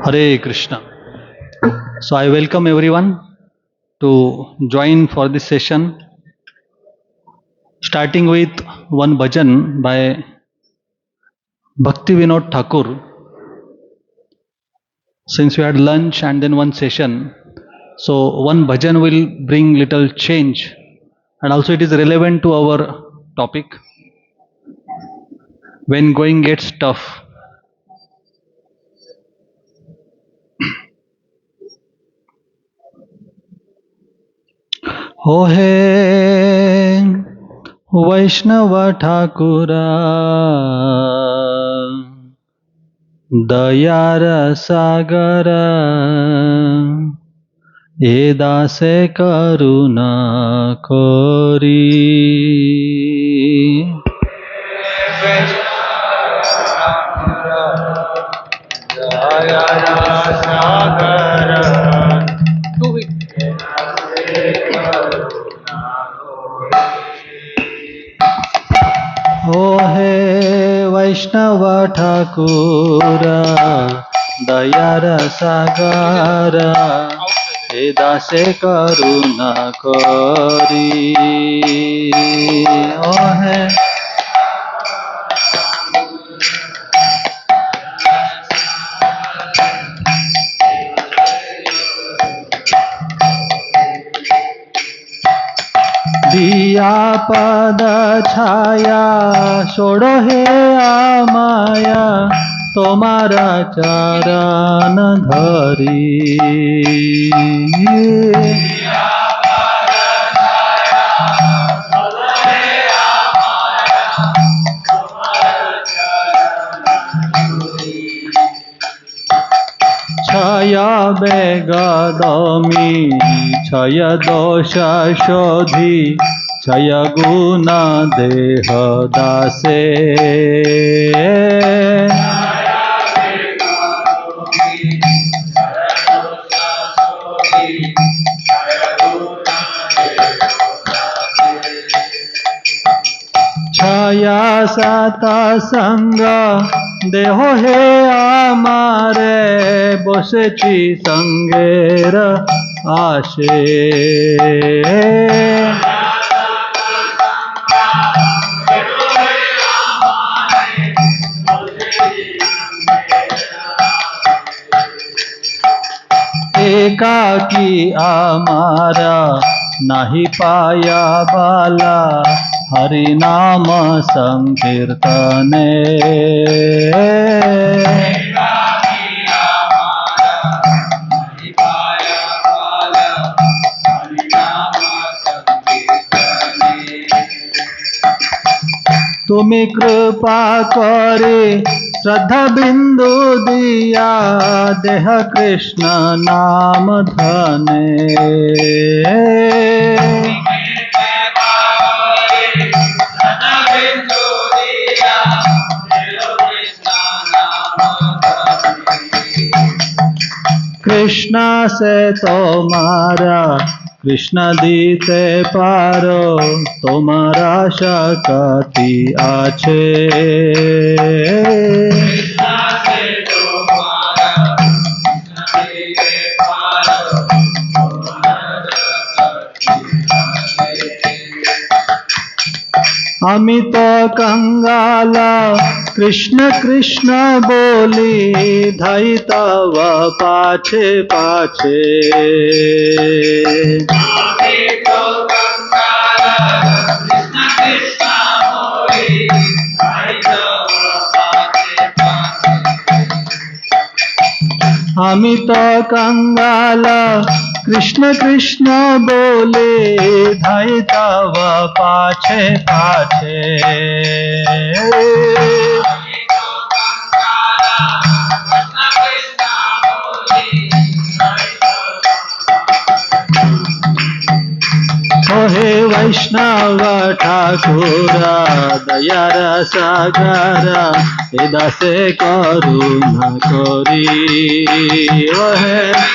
Hare Krishna. So I welcome everyone to join for this session, starting with one bhajan by Bhakti Vinod Thakur. Since we had lunch and then one session, so one bhajan will bring little change, and also it is relevant to our topic. When going gets tough, हो हे वैष्णव ठाकुरा दयार सागर ए दासे करुणा कोरी हो हे वैष्णव ठाकुरा दयार सागर हे दासे करुणा करी ओ हे दिया पद छाया छोड़ो हे माया तुम्हारा चरण धरी क्षय बेगदमी क्षय दोष शोधि क्षय गुण देह दासे छाया सत संग देहो हे आमारे बसेছি संगेर आशे एकाकी आमारा नहीं पाया बाला हरि नाम संकीर्तने तुम्हें कृपा करे श्रद्धा बिंदु दिया देह कृष्ण नाम धने कृष्णा से तुम्हारा कृष्ण दीते पारो तुम्हारा शक्ति आछे আমি তো कंगाला कृष्ण कृष्ण बोली धाई तव पाछे पाछे আমি তো कंगाला कृष्ण कृष्ण बोले धाई तव पाछे पाछे हे वैष्णव ठाकुरा दयार सागर हे दासे करुणा करी ओ हे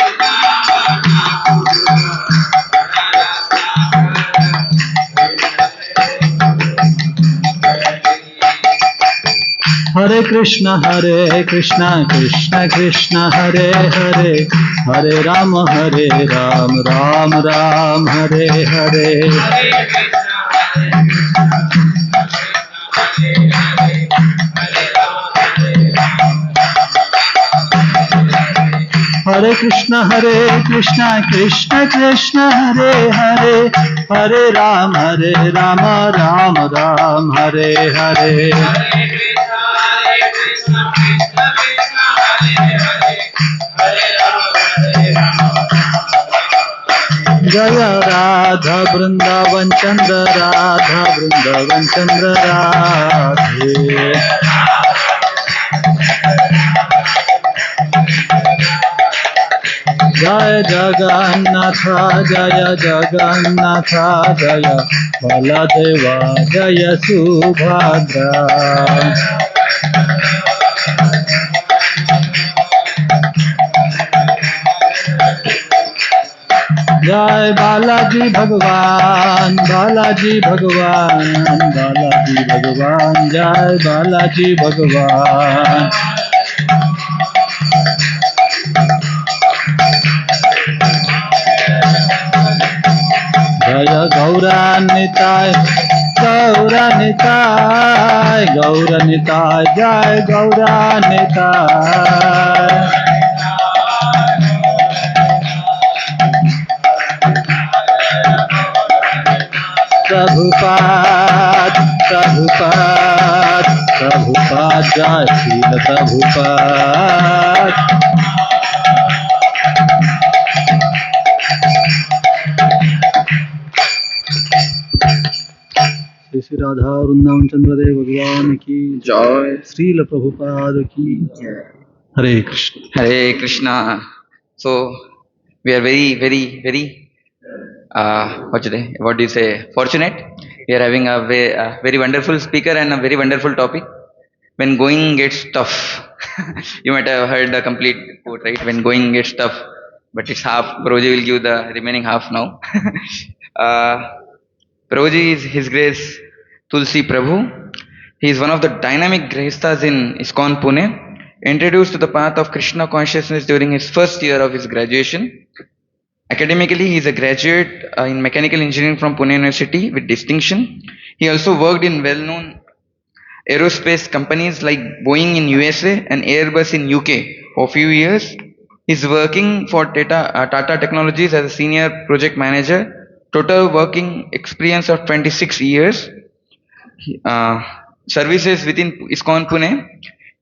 Hare Krishna Krishna Krishna Hare Hare, Hare Ram Ram Ram Hare Hare. Hare Krishna Krishna Krishna Hare Hare, Hare Ram Ram Ram Hare Hare. Jaya Radha Vrindavan Chandra Radha Vrindavan Chandra Radhe. Jaya Jagannatha Jaya Jagannatha Jaya Baladeva Jaya Subhadra. Jai Balaji Bhagwan, Balaji Bhagwan, Balaji Bhagwan, Jai Balaji Bhagwan. Jaya Gauranitai, Gauranitai, Gauranitai, Jai Gauranitai. Prabhupada, Prabhupada, Prabhupada, Jai Srila Prabhupada. Shri Radha Vrindavan Chandradev Bhagwan ki Joy. Srila Prabhupada ki Hare Krishna. Hare Krishna. So we are very what do you say, fortunate. We are having a very wonderful speaker and a very wonderful topic. When going gets tough. You might have heard the complete quote, right? When going gets tough, but it's half. Prabhuji will give the remaining half now. Prabhuji is His Grace Tulsi Prabhu. He is one of the dynamic Grihasthas in ISKCON Pune, introduced to the path of Krishna consciousness during his first year of his graduation. Academically, he is a graduate in mechanical engineering from Pune University with distinction. He also worked in well-known aerospace companies like Boeing in USA and Airbus in UK for a few years. He's working for Tata Technologies as a senior project manager. Total working experience of 26 years. Services within ISKCON Pune.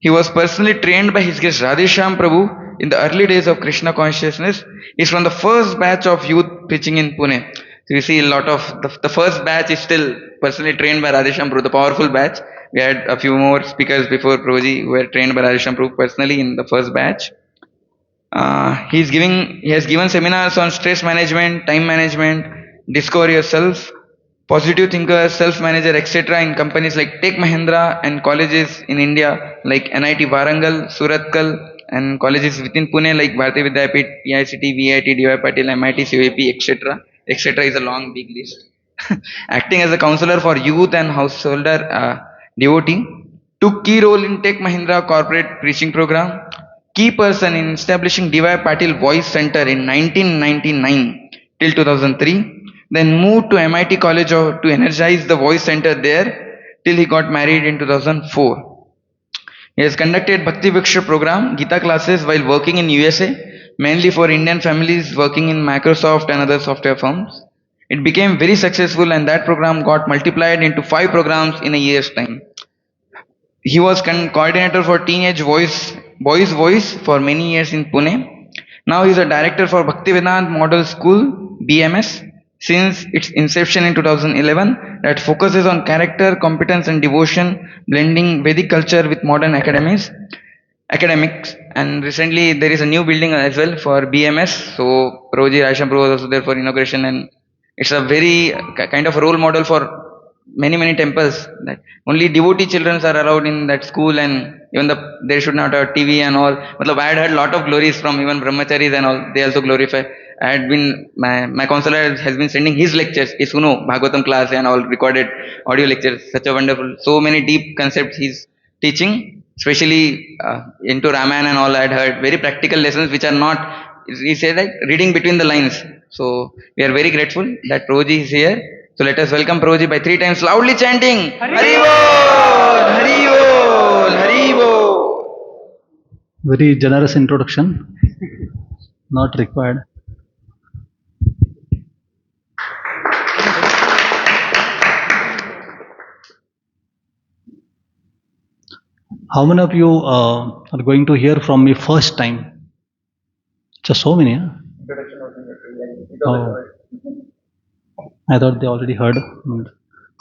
He was personally trained by His Grace Radheshyam Prabhu in the early days of Krishna consciousness. He's from the first batch of youth preaching in Pune. So you see a lot of the first batch is still personally trained by Radheshyam Prabhu, the powerful batch. We had a few more speakers before Prabhuji who were trained by Radheshyam Prabhu personally in the first batch. He has given seminars on stress management, time management, discover yourself, positive thinker, self-manager, etc. in companies like Tech Mahindra and colleges in India like NIT Warangal, Surathkal, and colleges within Pune like Bharati Vidyapeeth, PICT, VIT, DY Patil, MIT, COAP, etc. etc. is a long big list. Acting as a counselor for youth and householder devotee, took key role in Tech Mahindra corporate preaching program, key person in establishing DY Patil Voice Center in 1999 till 2003. Then moved to MIT College to energize the voice center there till he got married in 2004. He has conducted Bhakti Vriksha program, Gita classes while working in USA, mainly for Indian families working in Microsoft and other software firms. It became very successful and that program got multiplied into 5 programs in a year's time. He was coordinator for Teenage Boys Voice for many years in Pune. Now he is a director for Bhaktivedanta Model School, BMS, since its inception in 2011 that focuses on character, competence and devotion, blending Vedic culture with modern academics. And recently there is a new building as well for BMS. So Prabhuji Radheshyam Prabhu was also there for inauguration and it's a very kind of a role model for many temples. That only devotee children are allowed in that school and even they should not have TV and all. I had heard lot of glories from even brahmacharis and all. They also glorify. I had been my counselor has been sending his lectures, his Bhagavatam class and all recorded audio lectures. Such a wonderful, so many deep concepts he's teaching. especially into Ramayana and all. I had heard very practical lessons which are not. He said like reading between the lines. So we are very grateful that Prabhuji is here. So let us welcome Prabhuji by 3 times loudly chanting Hari Bol, Hari Bol, Hari Bol. Very generous introduction. Not required. How many of you are going to hear from me first time? Just so many, huh? Oh, I thought they already heard.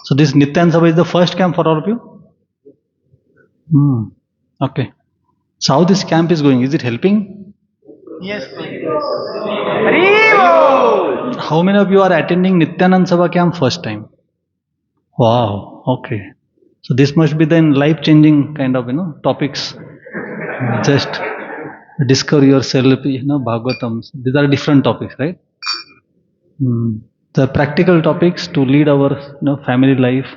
So this Nityan Sabha is the first camp for all of you? Okay. So how this camp is going? Is it helping? Yes. How many of you are attending Nityanand Sabha camp first time? Wow. Okay. So this must be then life-changing kind of topics. Just discover yourself, Bhagavatams. These are different topics, right? The practical topics to lead our family life,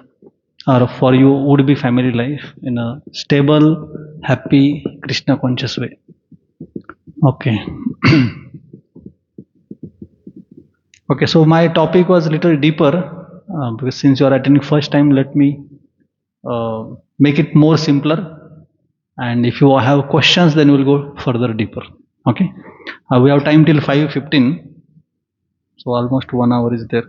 or for you would be family life in a stable, happy, Krishna conscious way. Okay. Okay, so my topic was a little deeper because since you are attending first time, let me make it more simpler. And if you have questions, then we'll go further deeper. Okay. We have time till 5:15. So almost 1 hour is there.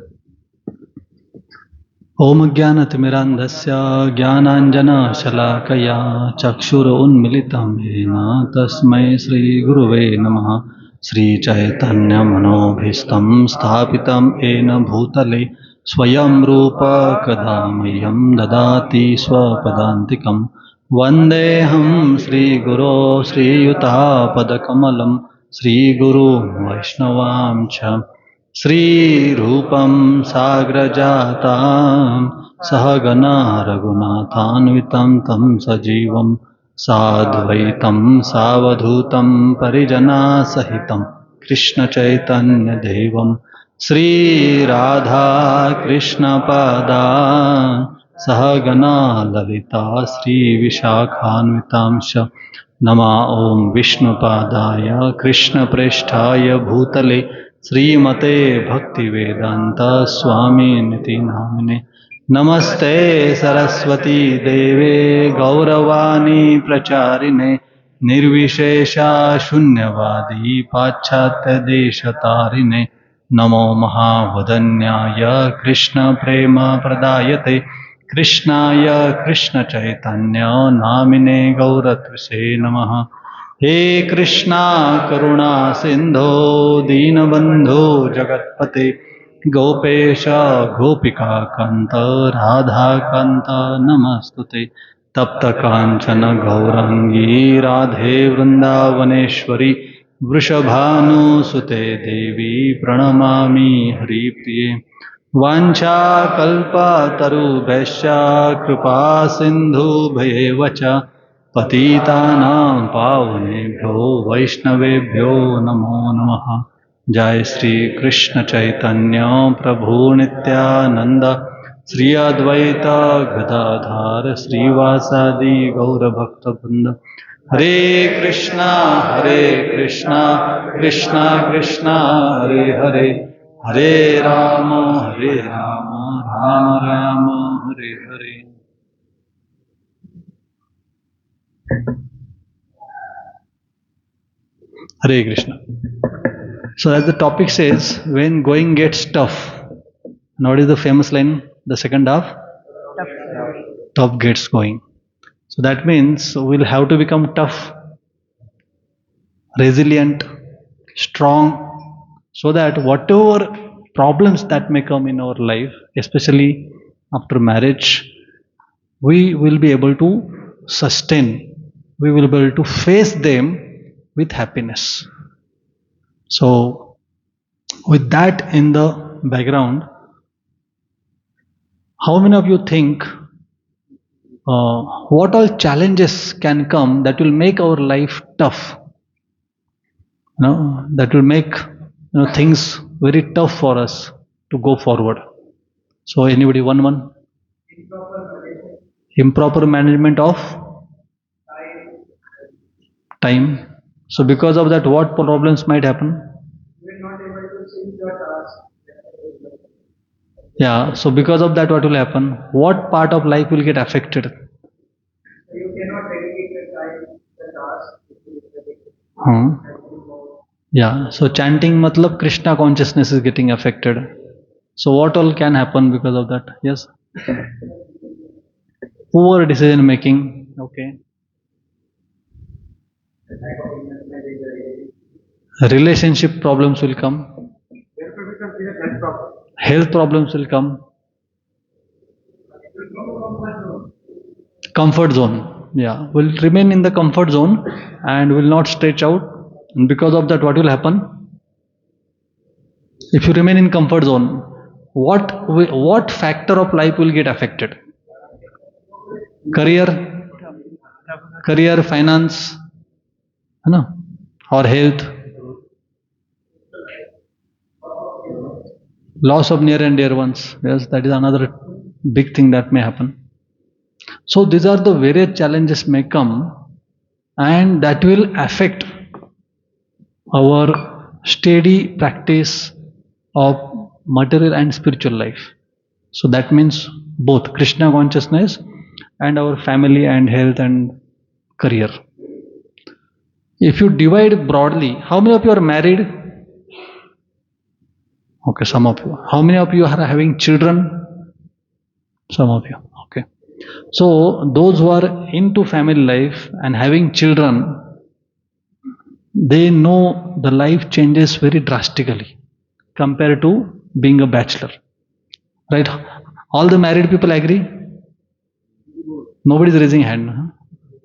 Om Jnanatimirandhasya Jnananjana-shalakaya Chakshur-unmilitam Yena Tasmai Shri Guruve Namaha Shri Chaitanya Manobhistam Sthapitam Ena Bhutale Swayam Rupa Kadamayam Dadati Swapadantikam Vandeham Shri Guru Shri Yuta Padakamalam Shri Guru Vaishnavam Cha श्रीरूपं साग्रजातां सहगना रघुनाथान्वितं तं सजीवं साद्वैतं सावधूतं परिजनासहितं कृष्णचैतन्यदेवं श्रीराधा कृष्णपादान् सहगना ललिता श्रीविशाखान्वितांश्च नमा ॐ विष्णुपादाय कृष्णप्रेष्ठाय भूतले श्रीमते भक्तिवेदांत स्वामी निति नामिने नमस्ते सरस्वती देवे गौरवाणी प्रचारिणे निर्विशेषा शून्यवादी पाश्चात्य देशतारिणे नमो महावदन्याय कृष्ण प्रेम प्रदायते कृष्णाय कृष्ण चैतन्य नामिने गौरत्वसे नमः हे कृष्णा करुणा सिंधो दीनबंधो जगत्पते गोपेश गोपिका कांत राधा कांत नमस्तुते तप्त कांचन गौरांगी राधे वृंदावनेश्वरी वृषभानुसुते देवी प्रणमामि हरिप्रिये वाञ्छाकल्पतरुभ्यश्च कृपा सिन्धुभ्येव च पतितानां पावनेभ्यो वैष्णवेभ्यो नमो नमः। जय श्री कृष्ण चैतन्य प्रभु नित्यानंद श्री अद्वैत गदाधर श्रीवासादि गौर भक्तवृंद। हरे Krishna Krishna Krishna Hare Hare Hare Ram Ram Ram Hare Hare. Hare Krishna. So as the topic says, when going gets tough, and what is the famous line? The second half? Tough gets going. So that means we'll have to become tough, resilient, strong, so that whatever problems that may come in our life, especially after marriage, we will be able to sustain, we will be able to face them with happiness. So with that in the background, how many of you think what all challenges can come that will make our life tough? That will make things very tough for us to go forward. So anybody, one? Improper management of time. So because of that, what problems might happen? Yeah, so because of that, what will happen? What part of life will get affected? Huh? Yeah, so chanting matlab Krishna consciousness is getting affected. So what all can happen because of that? Yes, poor decision making. Okay, relationship problems will come. Health problems will come. Comfort zone. Yeah, will remain in the comfort zone and will not stretch out. And because of that, what will happen? If you remain in comfort zone, what factor of life will get affected? Career, career, finance, you know, or health, loss of near and dear ones. Yes, that is another big thing that may happen. So these are the various challenges may come, and that will affect our steady practice of material and spiritual life. So that means both Krishna consciousness and our family and health and career. If you divide broadly, how many of you are married? Okay, some of you. How many of you are having children? Some of you. Okay. So those who are into family life and having children, they know the life changes very drastically compared to being a bachelor. Right? All the married people agree? Nobody is raising hand. Huh?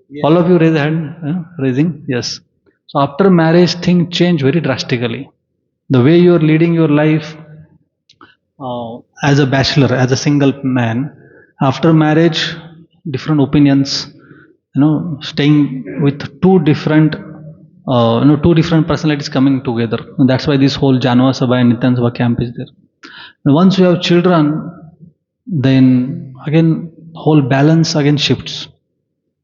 Yes. All of you raise hand. Raising? Yes. So after marriage, things change very drastically. The way you are leading your life as a bachelor, as a single man, after marriage, different opinions. Staying with two different personalities coming together. And that's why this whole Janava Sabha and Nityan Sabha camp is there. And once you have children, then again whole balance again shifts.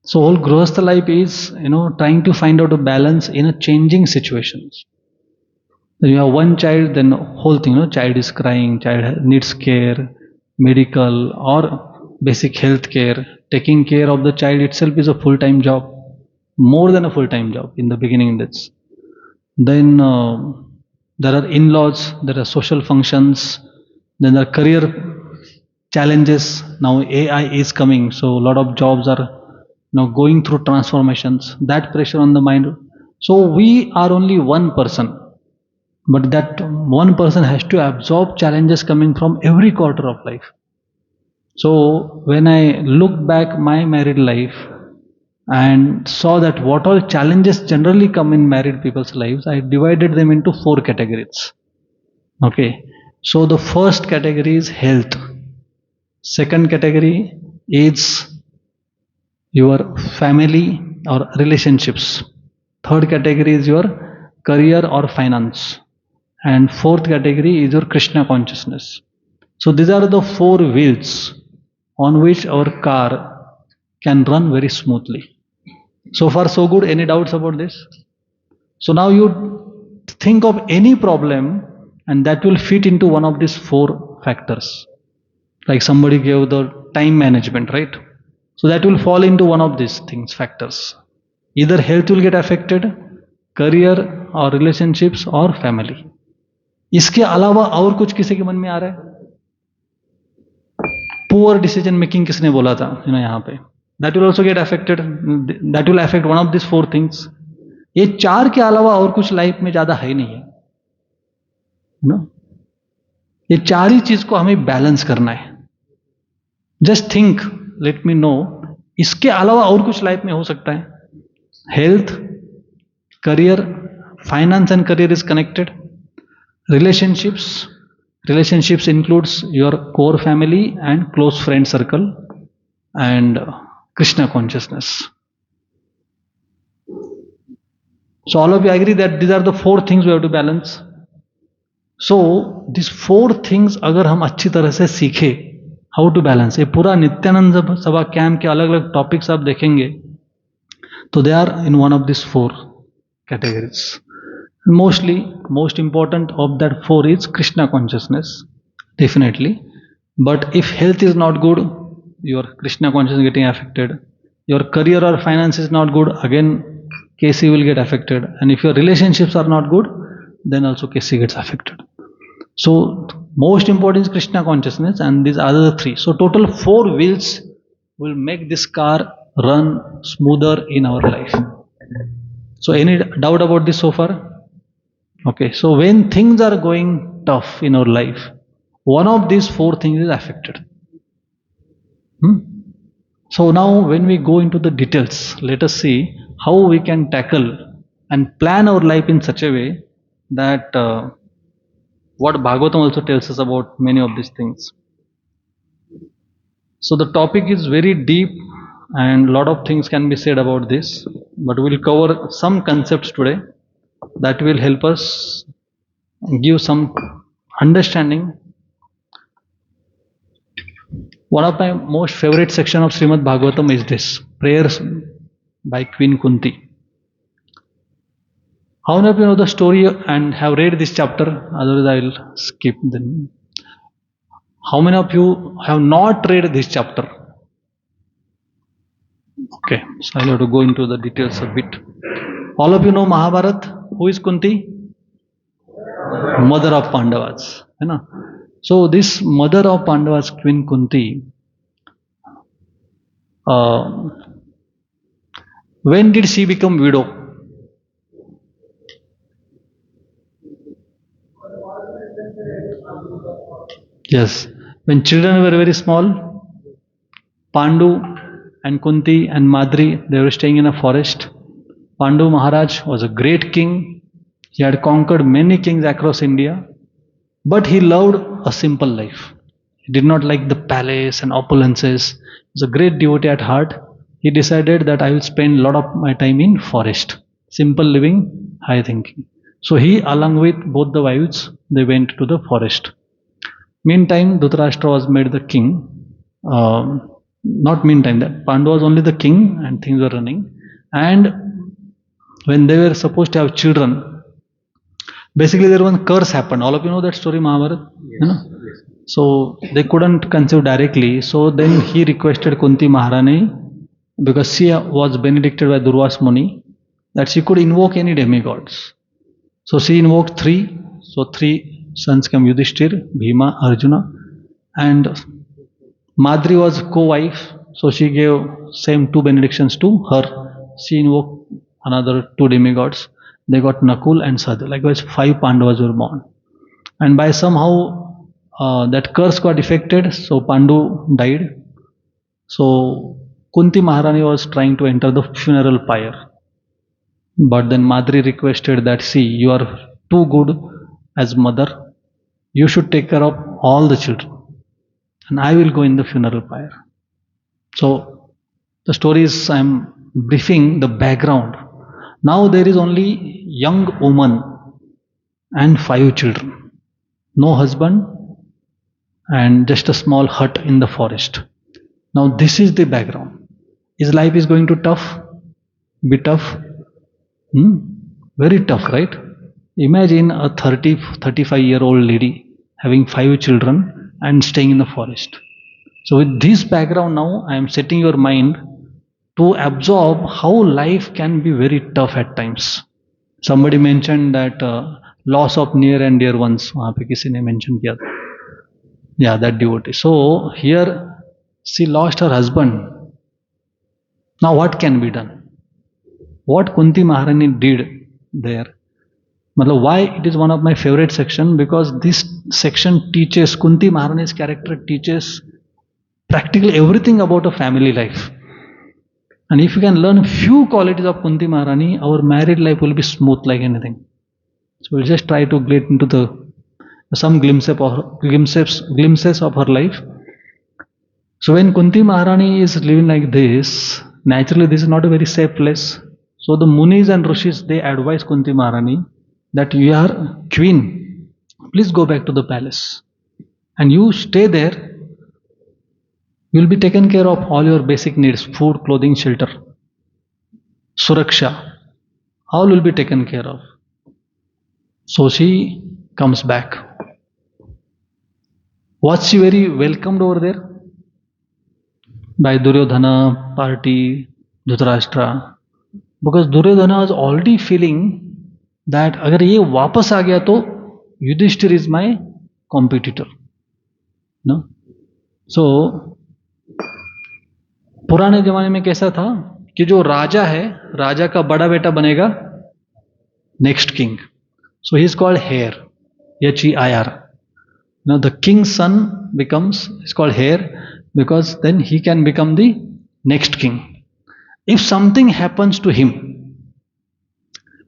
So whole Grihastha life is trying to find out a balance in a changing situations. When you have one child, then whole thing, child is crying, child needs care, medical or basic health care. Taking care of the child itself is a full-time job, more than a full-time job in the beginning. Then there are in-laws, there are social functions, then there are career challenges. Now AI is coming, so a lot of jobs are going through transformations. That pressure on the mind. So we are only one person, but that one person has to absorb challenges coming from every quarter of life. So when I look back my married life and saw that what all challenges generally come in married people's lives, I divided them into 4 categories. Okay, so the first category is health. Second category is your family or relationships. Third category is your career or finance. And fourth category is your Krishna consciousness. So these are the 4 wheels on which our car can run very smoothly. So far so good. Any doubts about this? So now you think of any problem and that will fit into one of these 4 factors. Like somebody gave the time management, right? So that will fall into one of these things, factors. Either health will get affected, career or relationships or family. इसके अलावा और कुछ किसी के मन में आ रहा है? Poor decision making किसने बोला था यहाँ पे? That will also get affected. That will affect one of these 4 things. ये 4 के अलावा और कुछ लाइफ में ज्यादा है नहीं है. ये 4 ही चीज को हमें बैलेंस करना है. Just think, let me know, इसके अलावा और कुछ लाइफ में हो सकता है? Health, career, finance and career is connected. Relationships includes your core family and close friend circle and Krishna consciousness. So all of you agree that these are the 4 things we have to balance. So these 4 things अगर हम अच्छी तरह से सीखे how to balance, ये पूरा नित्यानंद सभा camp के अलग अलग टॉपिक्स आप देखेंगे तो they are in one of this 4. categories. Mostly, most important of that four is Krishna consciousness, definitely. But if health is not good, your Krishna consciousness getting affected. Your career or finance is not good, again KC will get affected. And if your relationships are not good, then also KC gets affected. So most important is Krishna consciousness, and these other three. So total four wheels will make this car run smoother in our life. So any doubt about this so far? Okay, so when things are going tough in our life, one of these four things is affected. Hmm? So now when we go into the details, let us see how we can tackle and plan our life in such a way that what Bhagavatam also tells us about many of these things. So the topic is very deep and a lot of things can be said about this, but we'll cover some concepts today that will help us give some understanding. One of my most favorite section of Srimad Bhagavatam is this prayers by Queen Kunti. How many of you know the story and have read this chapter? Otherwise, I will skip them. How many of you have not read this chapter? Okay, so I'll have to go into the details a bit. All of you know Mahabharata. Who is Kunti? Mother of Pandavas. You know? So this mother of Pandavas, Queen Kunti, when did she become widow? Yes, when children were very small, Pandu and Kunti and Madri, they were staying in a forest. Pandu Maharaj was a great king. He had conquered many kings across India, but he loved a simple life. He did not like the palace and opulences. He was a great devotee at heart. He decided that I will spend a lot of my time in forest. Simple living, high thinking. So he, along with both the wives, they went to the forest. Meantime, Dhritarashtra was made the king. Not meantime, that Pandu was only the king and things were running. And when they were supposed to have children, basically there was one curse happened. All of you know that story, Mahabharata? You know? So they couldn't conceive directly. So then he requested Kunti Maharani, because she was benedicted by Durvas Muni, that she could invoke any demigods. So she invoked three. So three sons came: Yudhishthir, Bhima, Arjuna, and Madri was co-wife. So she gave same two benedictions to her. She invoked another two demigods. They got Nakul and Sadhu. Likewise, 5 Pandavas were born. And by somehow that curse got effected. So Pandu died. So Kunti Maharani was trying to enter the funeral pyre. But then Madri requested that, see, you are too good as mother. You should take care of all the children. And I will go in the funeral pyre. So the story is, I am briefing the background. Now there is only young woman and 5 children. No husband and just a small hut in the forest. Now this is the background. His life is going to be tough. Very tough, right? Imagine a 35-year-old lady having 5 children and staying in the forest. So with this background now, I am setting your mind to absorb how life can be very tough at times. Somebody mentioned that loss of near and dear ones. वहाँ पे किसी ने mention किया था. Yeah, that devotee. So here she lost her husband. Now what can be done? What Kunti Maharani did there? Why it is one of my favorite section? Because this section teaches, Kunti Maharani's character teaches practically everything about a family life. And if you can learn few qualities of Kunti Maharani, our married life will be smooth like anything. So we'll just try to get into some glimpses of her life. So when Kunti Maharani is living like this, naturally this is not a very safe place. So the Munis and Rishis, they advise Kunti Maharani that you are queen, please go back to the palace. And you stay there. You will be taken care of all your basic needs: food, clothing, shelter, suraksha. all will be taken care of. So she comes back. Was she very welcomed over there by Duryodhana party, Dhritarashtra? Because Duryodhana was already feeling that अगर ये वापस आ गया तो Yudhishthir is my competitor. No? So पुराने जमाने में कैसा था कि जो राजा है, राजा का बड़ा बेटा बनेगा next king. So he is called heir, H-E-I-R. Now the king's son is called heir because then he can become the next king. If something happens to him,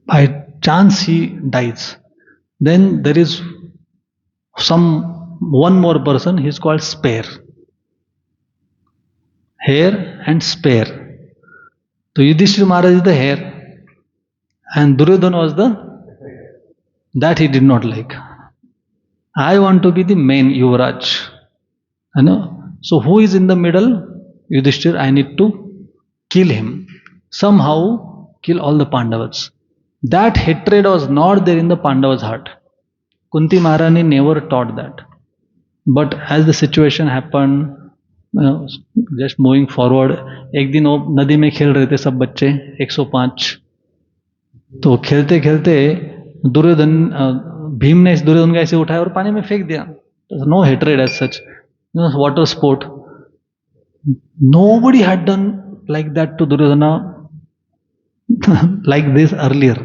by chance he dies, then there is one more person, he is called spare. Heir and spare. So Yudhishthira Maharaj is the heir and Duryodhana was that he did not like. I want to be the main Yuvraj. You know? So who is in the middle? Yudhishthir. I need to kill him. Somehow kill all the Pandavas. That hatred was not there in the Pandavas' heart. Kunti Maharani never taught that. But as the situation happened, just moving forward, एक दिन वो नदी में खेल रहे थे सब बच्चे 105. तो खेलते खेलते दुर्योधन भीम ने इस दुर्योधन का ऐसे उठाया और पानी में फेंक दिया. No hatred as such, water sport. Nobody had done like that to Duryodhana like this earlier.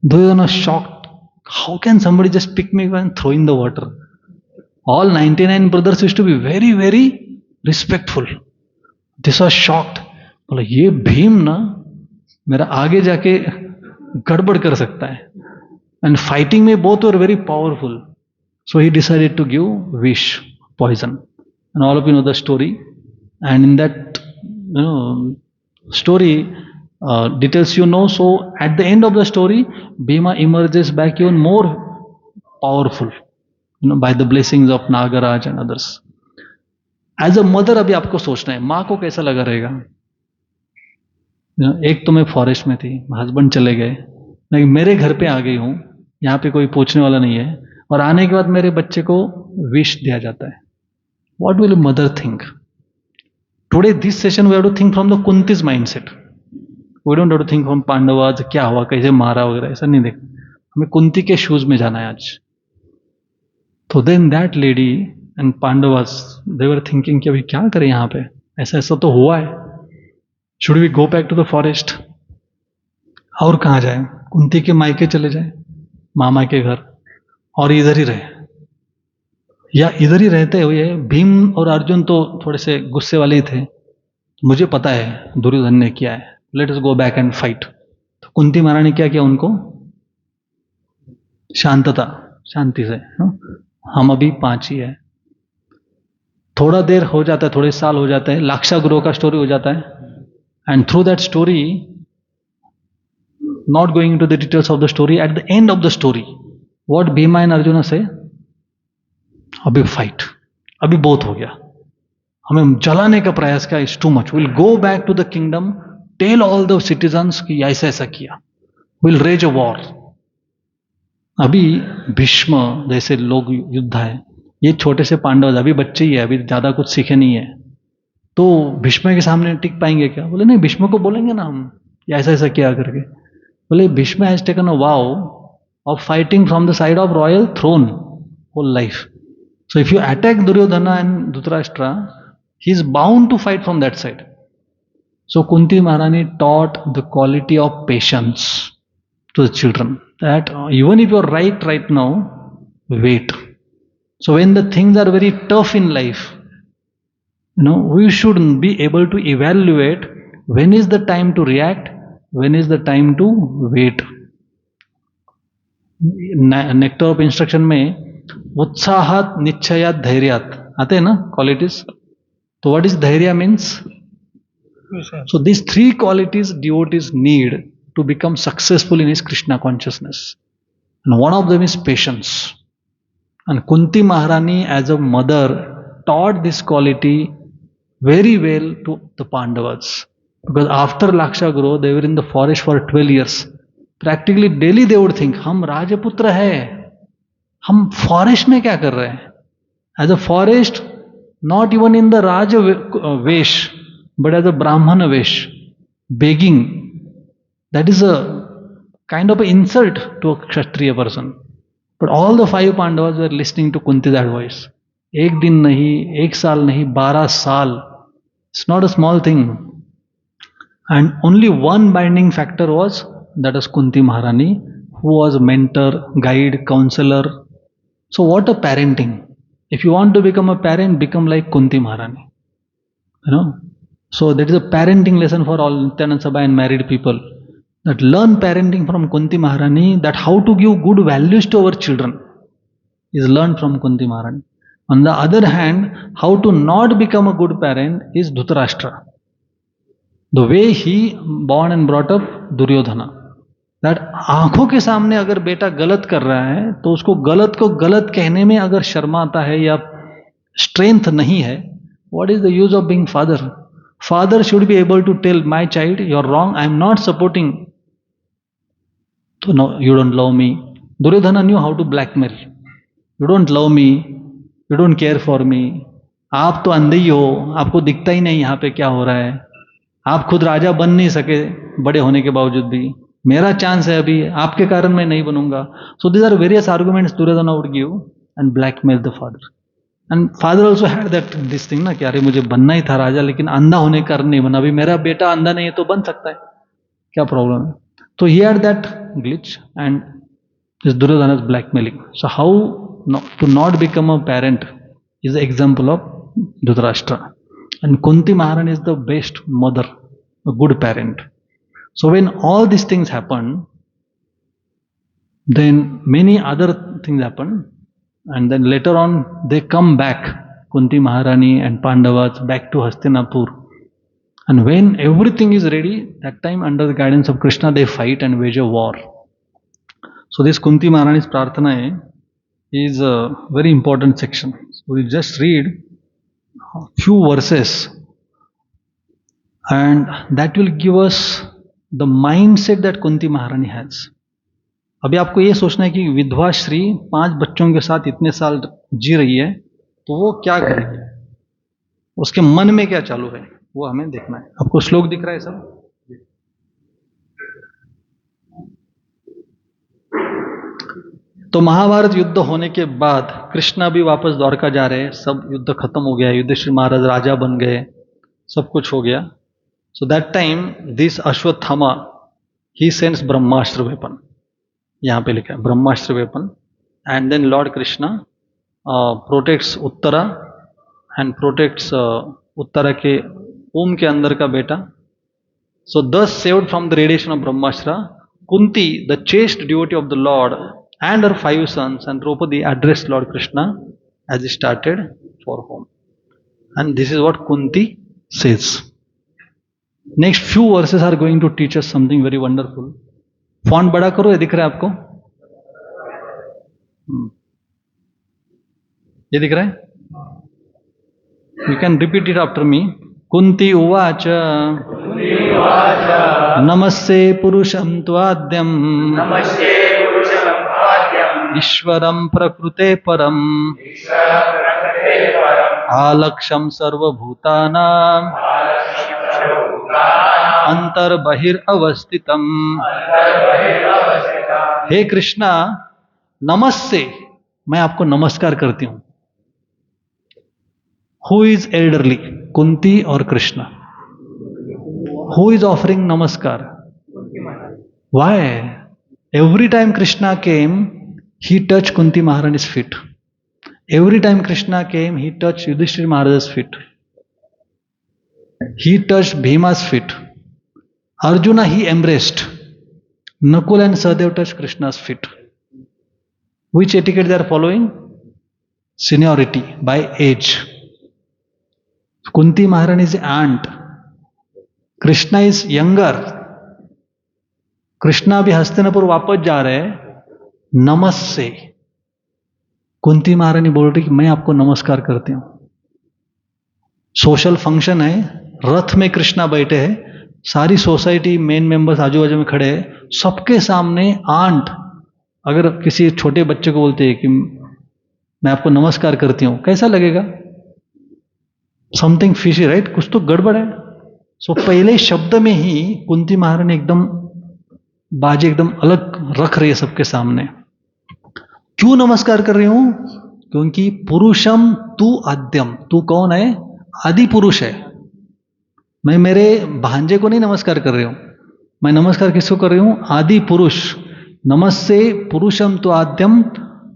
Duryodhana was shocked. How can somebody just pick me and throw in the water? All 99 brothers used to be very, very respectful. This was shocked. बोला ये भीम ना मेरा आगे जाके गड़बड़ कर सकता है. And fighting में both were very powerful. So he decided to give vish, poison. And all of you know the story. And in that story, details you know. So at the end of the story, Bhima emerges back even more powerful, by the blessings of Nagaraj and others. As a mother, अभी आपको सोचना है माँ को कैसा लगा रहेगा. एक तो मैं फॉरेस्ट में थी, हस्बैंड चले गए, मैं मेरे घर पे आ गई हूँ, यहाँ पे कोई पूछने वाला नहीं है, और आने के बाद मेरे बच्चे को विश दिया जाता है. What will a mother think? Today, this session we have to think from the Kunti's mindset. We don't have to think from Pandavas, क्या हुआ, कैसे मारा वगैरह, ऐसा नहीं देखना. हमें कुंती के शूज में जाना है आज. तो then that lady and Pandavas, they were thinking कि अभी क्या करें यहाँ पे, ऐसा ऐसा तो हुआ है. Should we go back to the forest? और कहाँ जाए? कुंती के मायके चले जाए, मामा के घर, और इधर ही रहे, या इधर ही रहते हुए. भीम और अर्जुन तो थोड़े से गुस्से वाले ही थे. मुझे पता है दुर्योधन ने किया है, let us go back and fight. तो कुंती महारानी क्या किया, उनको शांति से, हम अभी 5 ही है. थोड़ा देर हो जाता है, थोड़े साल हो जाते हैं, लाक्षा गुरु का स्टोरी हो जाता है. And through that story, not going into the details of the story, at the end of the story what Bhima and Arjun से, अभी फाइट, अभी बहुत हो गया, हमें जलाने का प्रयास किया, is too much, will go back to the kingdom, tell all the citizens कि ऐसा ऐसा किया, विल रेज अ वॉर. अभी भीष्म जैसे लोग युद्ध है, ये छोटे से पांडव अभी बच्चे ही है, अभी ज्यादा कुछ सीखे नहीं है, तो भीष्म के सामने टिक पाएंगे क्या? बोले नहीं, भीष्म को बोलेंगे ना हम ऐसा ऐसा किया करके. बोले Bhishma has taken a vow of fighting from the side of royal throne whole life. So if you attack Duryodhana and Dhritarashtra, he is bound to fight from that side. So Kunti Maharani taught the quality of patience to the children, that even if you are right now, wait. So when the things are very tough in life, we should be able to evaluate when is the time to react, when is the time to wait. Nectar of instruction में उत्साहात, निश्चयात, धैर्यात आते हैं ना qualities. तो what is धैर्य means? So this 3 qualities devotees need to become successful in his Krishna consciousness, and one of them is patience. And Kunti Maharani as a mother taught this quality very well to the Pandavas, because after Laksha Guru they were in the forest for 12 years. Practically daily they would think हम राजपुत्र है, हम forest में क्या कर रहे हैं? As a forest, not even in the raj vesh, but as a Brahmin vesh, begging. That is a kind of an insult to a Kshatriya person. But all the 5 Pandavas were listening to Kunti's advice. एक दिन नहीं, एक साल नहीं, 12 साल. It's not a small thing. And only one binding factor was that is Kunti Maharani, who was mentor, guide, counselor. So what a parenting. If you want to become a parent, become like Kunti Maharani. You know. So that is a parenting lesson for all Nityananda Sabha and married people. That learn parenting from Kunti Maharani, that how to give good values to our children is learned from Kunti Maharani. On the other hand, how to not become a good parent is Dhritarashtra. The way he born and brought up Duryodhana. That आंखों के सामने अगर बेटा गलत कर रहा है तो उसको गलत को गलत कहने में अगर शर्माता है या स्ट्रेंथ नहीं है, what is the use of being father? Father should be able to tell my child, you're wrong, I am not supporting. So no, you don't love me. Duryodhana knew how to blackmail. You don't love me, you don't care for me. आप तो अंधे ही हो, आपको दिखता ही नहीं यहाँ पे क्या हो रहा है. आप खुद राजा बन नहीं सके बड़े होने के बावजूद भी. मेरा चांस है अभी, आपके कारण मैं नहीं बनूंगा. So these are various arguments Duryodhana would give and blackmail the father. And father also had that this thing ना कि अरे मुझे बनना ही था राजा, लेकिन अंधा होने के कारण नहीं बना. अभी मेरा बेटा अंधा नहीं है तो बन सकता है, क्या प्रॉब्लम है? So he had that glitch, and this Duryodhana is blackmailing. So how to not become a parent is the example of Dhritarashtra. And Kunti Maharani is the best mother, a good parent. So when all these things happen, then many other things happen, and then later on they come back, Kunti Maharani and Pandavas, back to Hastinapur. And when everything is ready, that time under the guidance of Krishna they fight and wage a war. So this Kunti Maharani's Prarthana is a very important section. So we'll just read a few verses, and that will give us the mindset that Kunti Maharani has. अभी आपको ये सोचना है कि विधवा श्री 5 बच्चों के साथ इतने साल जी रही है, तो वो क्या करेगी, उसके मन में क्या चालू है, वो हमें देखना है. आपको श्लोक दिख रहा है सब? तो महाभारत युद्ध होने के बाद कृष्णा भी वापस द्वारका जा रहे हैं. सब युद्ध खत्म हो गया, युधिष्ठिर महाराज राजा बन गए, सब कुछ हो गया. So that time this Ashwatthama he sends brahmastra weapon. यहाँ पे लिखा है brahmastra weapon. And then lord Krishna protects Uttara and protects Uttara के ओम के अंदर का बेटा. So thus saved from the radiation of brahmastra, Kunti the chaste devotee of the lord and her 5 sons and Draupadi addressed Lord Krishna as he started for home. And this is what Kunti says. Next few verses are going to teach us something very wonderful. Font बड़ा करो, ये दिख रहा है आपको? ये दिख रहा है? You can repeat it after me. Kunti uvacha नमस्ते पुरुषं त्वाद्यं ईश्वरं प्रकृते परम आलक्ष्यं सर्वभूतानां अंतर्बहिर्अवस्थितम्. हे कृष्णा, नमस्ते, मैं आपको नमस्कार करती हूं. हु इज एल्डरली, कुंती और कृष्णा? हु इज ऑफरिंग नमस्कार? Why? Every time Krishna came, he touched Kunti Maharani's feet. Every time Krishna came, he touched Yudhishthira Maharaj's feet. He touched Bhima's feet. Arjuna he embraced. Nakul and Sahadev touched Krishna's feet. Which etiquette they are following? Seniority by age. Kunti Maharani is aunt. Krishna is younger. Krishna भी हस्तिनापुर वापस जा रहे हैं. नमस्ते. कुंती महारानी बोल रही कि मैं आपको नमस्कार करती हूं. सोशल फंक्शन है, रथ में कृष्णा बैठे हैं, सारी सोसाइटी मेन मेंबर्स आजू बाजू में खड़े हैं, सबके सामने आंट अगर किसी छोटे बच्चे को बोलते हैं कि मैं आपको नमस्कार करती हूं, कैसा लगेगा? Something fishy, right? कुछ तो गड़बड़ है। सो पहले शब्द में ही कुंती महारानी एकदम बाजी एकदम अलग रख रही है सबके सामने। क्यों नमस्कार कर रही हूं? क्योंकि पुरुषम तू आद्यम, तू कौन है? आदि पुरुष है। मैं मेरे भांजे को नहीं नमस्कार कर रही हूं, मैं नमस्कार किसको कर रही हूं? आदि पुरुष। नमस्ते पुरुषम तो आद्यम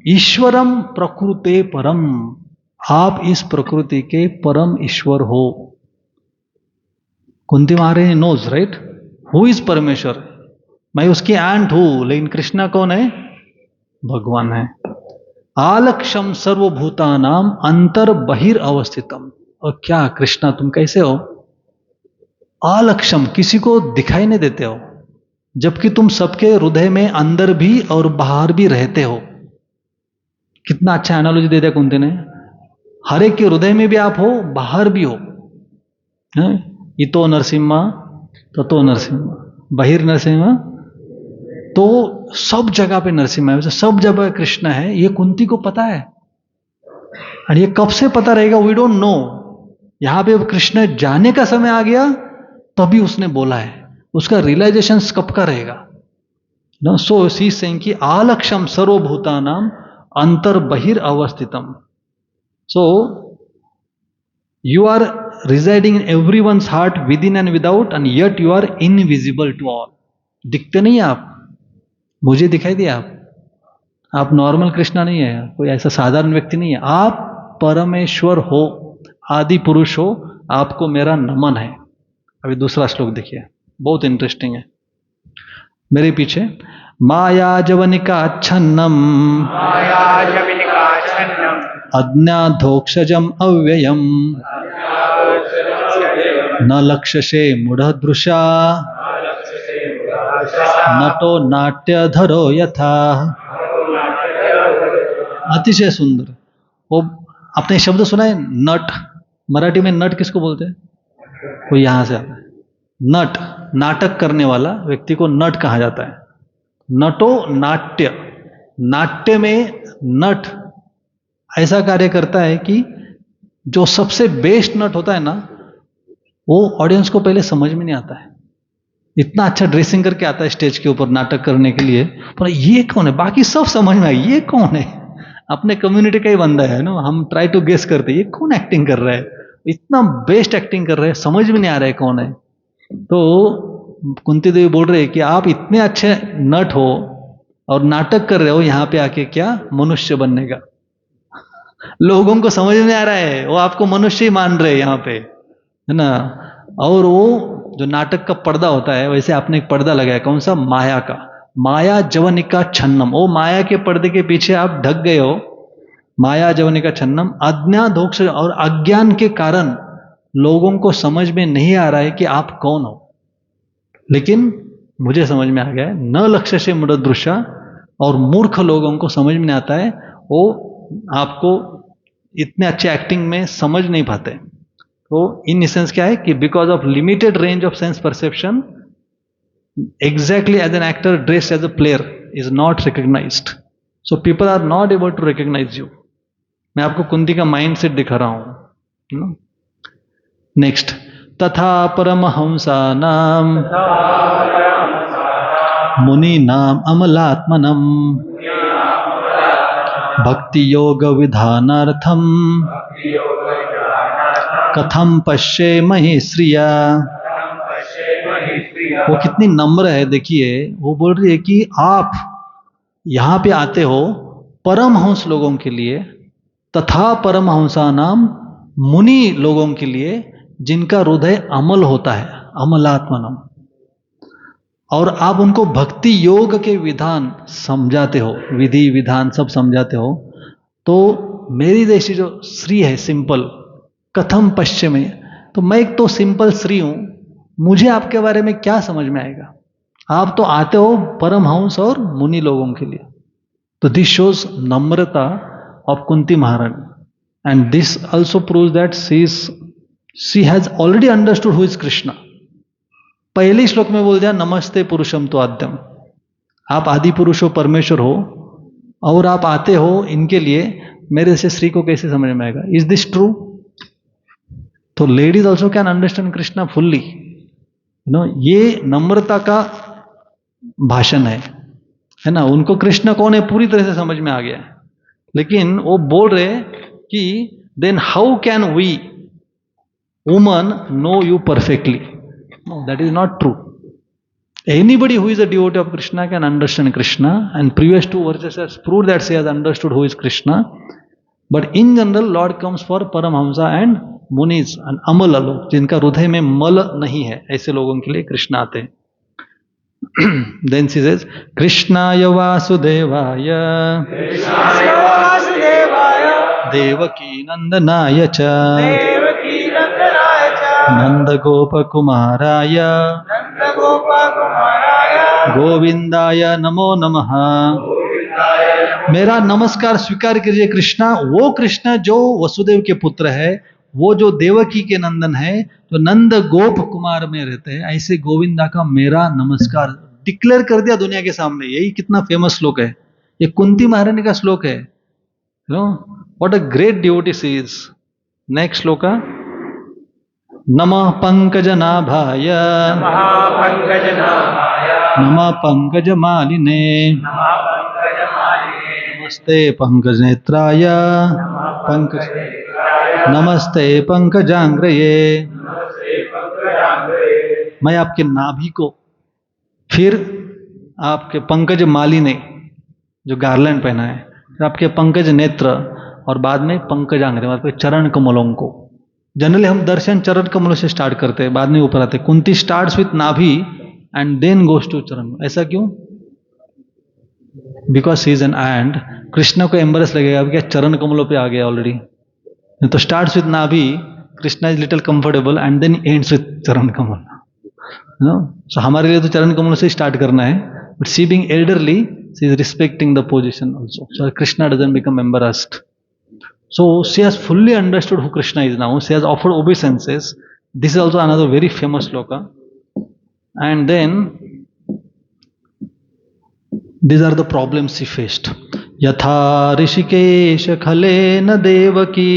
ईश्वरम प्रकृते परम, आप इस प्रकृति के परम ईश्वर हो। कुंती महारानी नोज, राइट, हु इज परमेश्वर। मैं उसकी आंट हूं, लेकिन कृष्णा कौन है? भगवान है। आलक्षम सर्वभूतानाम अंतर बहिर अवस्थितम। और क्या कृष्णा तुम कैसे हो? आलक्षम, किसी को दिखाई नहीं देते हो, जबकि तुम सबके हृदय में अंदर भी और बाहर भी रहते हो। कितना अच्छा एनालॉजी दे दिया कुंती ने। हर एक के हृदय में भी आप हो, बाहर भी हो। इतो नरसिम्हा ततो नरसिम्हा, बहिर नरसिम्हा, तो सब जगह पे नरसिम्हा है, सब जगह कृष्ण है। ये कुंती को पता है, और ये कब से पता रहेगा वी डोंट नो। यहां पे कृष्ण जाने का समय आ गया तभी उसने बोला है, उसका रियलाइजेशन कब का रहेगा ना। सो सी सेइंग कि आलक्षम सर्वभूतानाम अंतर बहिर अवस्थितम। So you are residing in everyone's heart within and without, and yet you are invisible to all. दिखते नहीं आप, मुझे दिखाई दिया आप नॉर्मल कृष्णा नहीं है, कोई ऐसा साधारण व्यक्ति नहीं है, आप परमेश्वर हो, आदि पुरुष हो, आपको मेरा नमन है। अभी दूसरा श्लोक देखिए, बहुत इंटरेस्टिंग है। मेरे पीछे माया जवनिकाच्छन्नम अज्ञाधोक्षजम अव्ययम न लक्ष्यसे मूढ़दृशा नटो नाट्यधरो यथा। अतिशय सुंदर। वो आपने शब्द सुना है नट? मराठी में नट किसको बोलते हैं? वो यहां से आता है। नट, नाटक करने वाला व्यक्ति को नट कहा जाता है। नटो नाट्य, नाट्य में नट ऐसा कार्य करता है कि जो सबसे बेस्ट नट होता है ना, वो ऑडियंस को पहले समझ में नहीं आता है। इतना अच्छा ड्रेसिंग करके आता है स्टेज के ऊपर नाटक करने के लिए, पर ये कौन है? बाकी सब समझ में आई, ये कौन है? अपने कम्युनिटी का ही बंदा है ना, हम ट्राई टू गेस करते ये कौन एक्टिंग कर रहा है, इतना बेस्ट एक्टिंग कर रहे हैं, समझ में नहीं आ रहा है कौन है। तो कुंती देवी बोल रहे हैं कि आप इतने अच्छे नट हो और नाटक कर रहे हो, यहाँ पे आके क्या मनुष्य बनने का? लोगों को समझ में आ रहा है, वो आपको मनुष्य ही मान रहे हैं यहाँ पे, है ना। और वो जो नाटक का पर्दा होता है, वैसे आपने एक पर्दा लगाया, कौन सा? माया का। माया जवनिका छन्नम, वो माया के पर्दे के पीछे आप ढक गए हो। माया जवनिका छन्नम, अज्ञाधोक्ष, और अज्ञान के कारण लोगों को समझ में नहीं आ रहा है कि आप कौन हो। लेकिन मुझे समझ में आ गया है, न लक्ष्य से मूढ़दृशा, और मूर्ख लोगों को समझ में नहीं आता है, वो आपको इतने अच्छे एक्टिंग में समझ नहीं पाते। तो इन सेंस क्या है कि because of limited range of sense perception, exactly as an actor dressed as a player is not recognized, so people are not able to recognize you. मैं आपको कुंती का माइंड सेट दिखा रहा हूं। नेक्स्ट, तथा परमहंसा नाम मुनि नाम अमलात्मनम भक्ति योग विधानार्थम कथम पश्ये मही श्रिया। वो कितनी नम्र है, देखिए वो बोल रही है कि आप यहां पे आते हो परमहंस लोगों के लिए, तथा परमहंसा नाम, मुनि लोगों के लिए जिनका हृदय अमल होता है, अमलात्मनम, और आप उनको भक्ति योग के विधान समझाते हो, विधि विधान सब समझाते हो। तो मेरी जैसी जो स्त्री है सिंपल, कथम पश्चिम, तो मैं एक तो सिंपल स्त्री हूं, मुझे आपके बारे में क्या समझ में आएगा? आप तो आते हो परमहंस और मुनि लोगों के लिए। तो this shows namrata of Kunti Maharani, and this also proves that she has already understood who is Krishna. पहले श्लोक में बोल दिया नमस्ते पुरुषम तो आद्यम, आप आदि पुरुष हो, परमेश्वर हो, और आप आते हो इनके लिए, मेरे जैसे स्त्री को कैसे समझ में आएगा? Is this true? तो ladies also can understand Krishna fully, you know, ये नम्रता का भाषण है ना। उनको कृष्ण कौन है पूरी तरह से समझ में आ गया है, लेकिन वो बोल रहे कि then how can we woman know you perfectly? No, that is not true. Anybody who is a devotee of Krishna can understand Krishna, and previous two verses has proved that she has understood who is Krishna. But in general, Lord comes for Paramhamsa and Munis and Amala लोग, जिनका हृदय में मल नहीं है, ऐसे लोगों के लिए कृष्ण आते हैं. Then she says, Krishnaya Vasudevaya Devaki Nandanaya cha Nanda Gopa Kumaraya गोविंदाय नमो नमः. मेरा नमस्कार स्वीकार कीजिए कृष्णा, वो कृष्ण जो वसुदेव के पुत्र है, वो जो देवकी के नंदन है, जो नंद गोप कुमार में रहते हैं, ऐसे गोविंदा का मेरा नमस्कार डिक्लेयर कर दिया दुनिया के सामने. यही कितना फेमस श्लोक है, ये कुंती महारानी का श्लोक है. You know what a great devotee she is. Next श्लोक, नमः पंकजनाभाय नमः पंकजमालिने नमस्ते पंकजनेत्राय पंकज नमस्ते पंकजांग्रये. मैं आपके नाभि को, फिर आपके पंकज मालिने जो गार्लैंड पहना है, फिर आपके पंकज नेत्र, और बाद में पंकजांग्रय मतलब चरण कमलों को. जनरली हम दर्शन चरण कमलों से स्टार्ट करते हैं, बाद में ऊपर आते हैं. कुंती स्टार्ट्स विथ नाभि एंड देन गोस टू चरण. ऐसा क्यों? Because he is an and Krishna को एम्बरेस लगेगा क्या चरण कमलों पे आ गया ऑलरेडी. तो starts with nabhi, Krishna is little comfortable and then ends with charan kamal. सो हमारे लिए तो चरण कमलों से स्टार्ट करना है, but she being elderly, she is respecting the position also. So Krishna doesn't become embarrassed. So she has fully understood who Krishna is now. She has offered obeisances. This is also another very famous sloka. And then these are the problems she faced. Yatha Rishikesh Khalena Devaki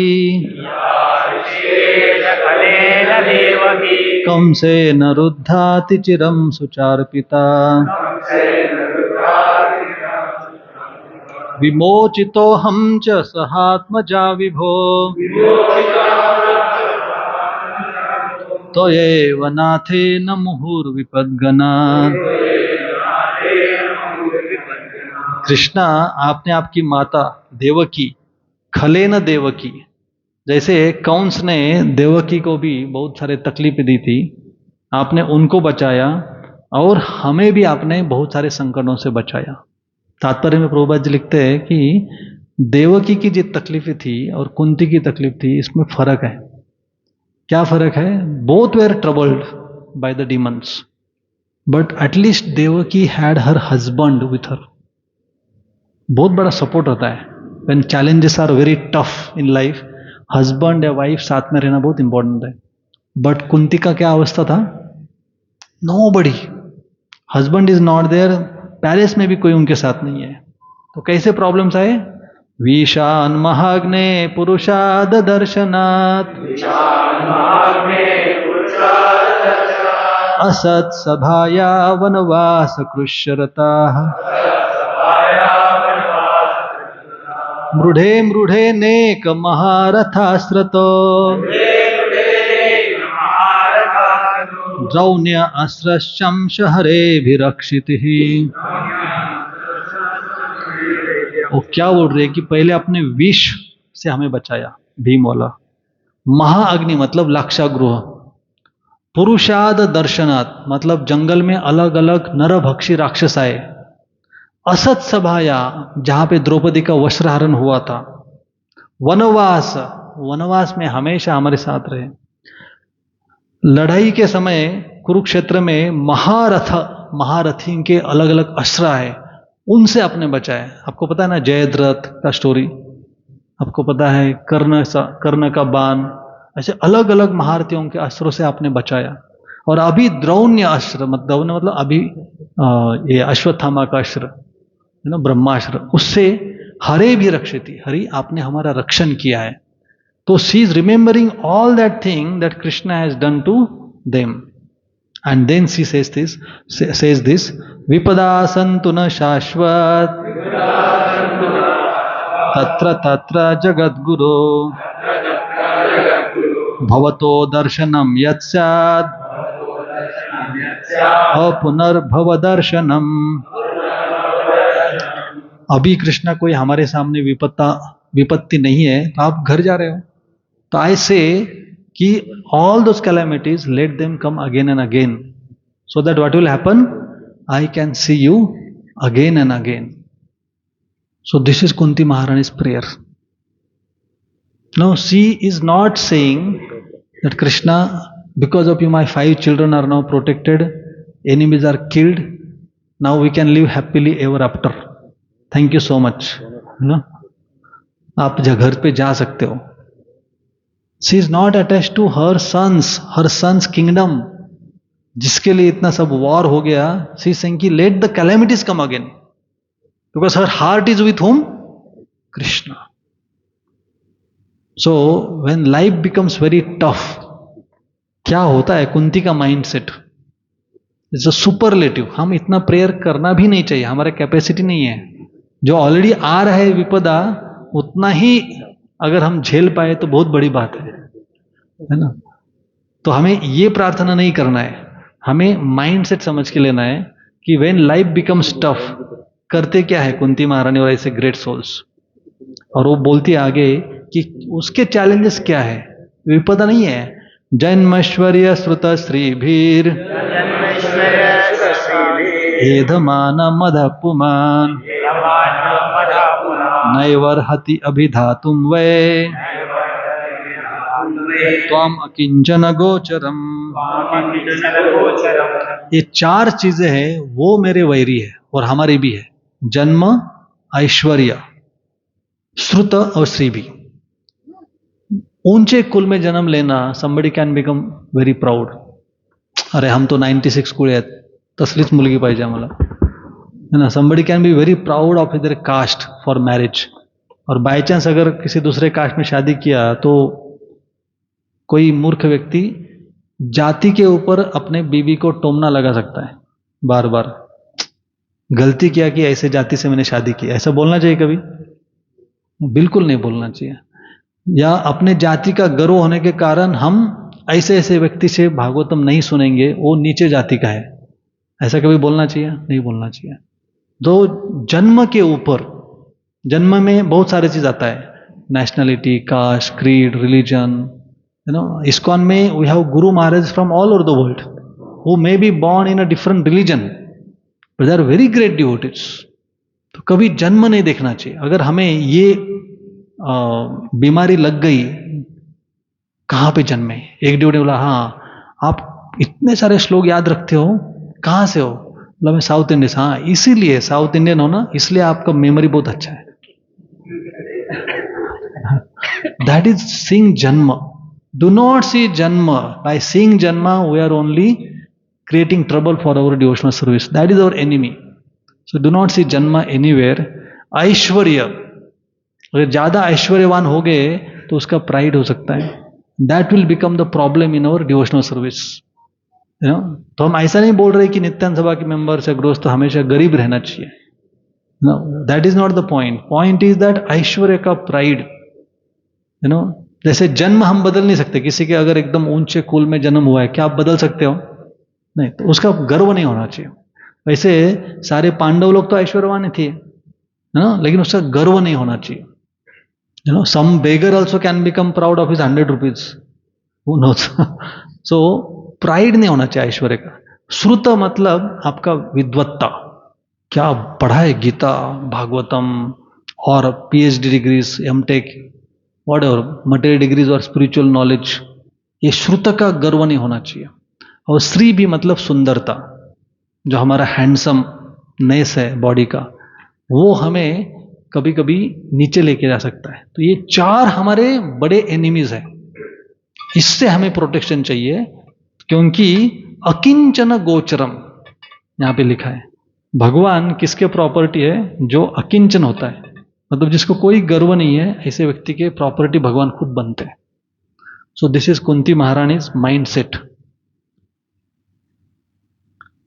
Kamsena Ruddhati Chiram Sucharpita विमोचितो हम च सहात्मजा विभो त्वयैव नाथेन मुहुर्विपद्गना. कृष्णा, आपने आपकी माता देवकी, खलेन देवकी, जैसे कंस ने देवकी को भी बहुत सारे तकलीफें दी थी, आपने उनको बचाया, और हमें भी आपने बहुत सारे संकटों से बचाया. तात्पर्य में प्रभुपाद जी लिखते हैं कि देवकी की जो तकलीफें थी और कुंती की तकलीफ थी, इसमें फर्क है. क्या फर्क है? Both were troubled by the demons, but at least Devaki had her husband with her. बहुत बड़ा सपोर्ट होता है when challenges are very tough in life. Husband या वाइफ साथ में रहना बहुत इंपॉर्टेंट है. बट कुंती का क्या अवस्था था? Nobody, husband is not there, palace में भी कोई उनके साथ नहीं है. तो कैसे प्रॉब्लम्स आए? विशान महाग्ने पुरुषाद दर्शनात् असत सभाया वनवास कृष्यरता मृढ़े मृढ़े नेक महारथास्रतो द्रौण्य अस्रशंस हरेभिरक्षितिः. वो क्या बोल रहे हैं कि पहले अपने विष से हमें बचाया, भीम वाला. महाअग्नि मतलब लाक्षागृह. पुरुषाद दर्शनात् मतलब जंगल में अलग अलग नरभक्षी राक्षस आए. असत सभाया जहां पे द्रौपदी का वस्त्रहरण हुआ था. वनवास, वनवास में हमेशा हमारे साथ रहे. लड़ाई के समय कुरुक्षेत्र में महारथी के अलग अलग अस्त्र है, उनसे आपने बचाया. आपको पता है ना जयद्रथ का स्टोरी, आपको पता है कर्ण का बाण, ऐसे अलग अलग महारथियों के अस्त्रों से आपने बचाया. और अभी द्रौण्य अस्त्र, मतलब अभी ये अश्वत्थामा का अस्त्र है ना, ब्रह्मास्त्र, उससे हरे भी रक्षिति, हरि आपने हमारा रक्षण किया है। तो she is remembering all that thing that Krishna has done to them, and then she says this विपदा संतु न शाश्वत तत्र तत्र जगद्गुरो भवतो दर्शनम यत्स्यात् अपुनर्भव दर्शनम। अभी कृष्णा कोई हमारे सामने विपत्ति नहीं है तो आप घर जा रहे हो, तो आई से कि all those calamities let them come again and again, so that what will happen, I can see you again and again. So this is Kunti Maharani's prayer. No, she is not saying that Krishna, because of you my 5 children are now protected, enemies are killed, now we can live happily ever after. Thank you so much. No? आप घर पे जा सकते हो. She is not attached to her son's kingdom. जिसके लिए इतना सब वॉर हो गया, she is saying कि let the calamities come again. Because her heart is with whom? Krishna. So when life becomes very tough, क्या होता है कुंती का mind set? It's a superlative. हम इतना प्रेयर करना भी नहीं चाहिए, हमारा कैपेसिटी नहीं है. जो ऑलरेडी आ रहा है विपदा, उतना ही अगर हम झेल पाए तो बहुत बड़ी बात है ना. तो हमें ये प्रार्थना नहीं करना है, हमें माइंड सेट समझ के लेना है कि व्हेन लाइफ बिकम्स टफ, करते क्या है कुंती महारानी और ऐसे ग्रेट सोल्स. और वो बोलती है आगे कि उसके चैलेंजेस क्या है, विपदा नहीं है. जन्मैश्वर्य श्रुत श्रीभीर एधमान मद पुमान नैवर्हति अभिधातुम वै त्वम अकिंचन गोचरम. ये 4 चीजें हैं वो मेरे वैरी है और हमारी भी है. जन्म, ऐश्वर्य, श्रुत और श्री भी. ऊंचे कुल में जन्म लेना, somebody can become very proud. अरे हम तो 96 कुळे आहेत, तसलीच मुलगी पाहिजे आम्हाला, है ना. somebody can be very proud of their caste for marriage. और बाय चांस अगर किसी दूसरे कास्ट में शादी किया तो कोई मूर्ख व्यक्ति जाति के ऊपर अपने बीवी को टोमना लगा सकता है बार बार. गलती किया कि ऐसे जाति से मैंने शादी की, ऐसा बोलना चाहिए कभी? बिल्कुल नहीं बोलना चाहिए. या अपने जाति का गर्व होने के कारण हम ऐसे ऐसे व्यक्ति से भागवतम नहीं सुनेंगे, वो नीचे जाति का है, ऐसा कभी बोलना चाहिए? नहीं बोलना चाहिए. तो जन्म के ऊपर, जन्म में बहुत सारे चीज आता है, nationality, caste, creed, religion. ISKCON में we have guru Maharaj from all over the world who may be born in a different religion but they are very great devotees. तो कभी जन्म नहीं देखना चाहिए. अगर हमें ये बीमारी लग गई, कहाँ पे जन्मे? एक डिवोटी बोला, हाँ आप इतने सारे श्लोक याद रखते हो, कहाँ से हो? बोला मैं साउथ इंडियन से. हाँ, इसीलिए साउथ इंडियन हो ना, इसलिए आपका मेमोरी बहुत अच्छा है. That is seeing janma. Do not see janma. By seeing janma we are only creating trouble for our devotional service. That is our enemy. So do not see Janma anywhere. ऐश्वर्य, अगर ज्यादा ऐश्वर्यवान हो गए तो उसका प्राइड हो सकता है. That will become the problem in our devotional service. तो हम ऐसा नहीं बोल रहे कि नित्यानंद सभा के मेंबर्स या गृहस्थ हमेशा गरीब रहना चाहिए. No, that is not the point. Point is that ऐश्वर्य का प्राइड. जैसे जन्म हम बदल नहीं सकते. किसी के अगर एकदम ऊंचे कुल में जन्म हुआ है, क्या आप बदल सकते हो? नहीं. तो उसका गर्व नहीं होना चाहिए. वैसे सारे पांडव लोग तो ऐश्वर्यवान थे ना, लेकिन उसका गर्व नहीं होना चाहिए. Some beggar also can become proud of his 100 rupees. Who knows. So pride नहीं होना चाहिए ऐश्वर्य का. श्रुत मतलब आपका विद्वत्ता, क्या पढ़ा है गीता, भागवतम और PhD degrees, MTech, whatever material degrees और स्पिरिचुअल नॉलेज. ये श्रुत का गर्व नहीं होना चाहिए. और श्री भी मतलब सुंदरता, जो हमारा हैंडसम नेस है बॉडी का, वो हमें कभी कभी नीचे लेके जा सकता है. तो ये 4 हमारे बड़े एनिमीज हैं. इससे हमें प्रोटेक्शन चाहिए, क्योंकि अकिंचन गोचरम, यहाँ पे लिखा है भगवान किसके प्रॉपर्टी है? जो अकिंचन होता है, मतलब जिसको कोई गर्व नहीं है, ऐसे व्यक्ति के प्रॉपर्टी भगवान खुद बनते हैं. So this is Kunti Maharani's mind set.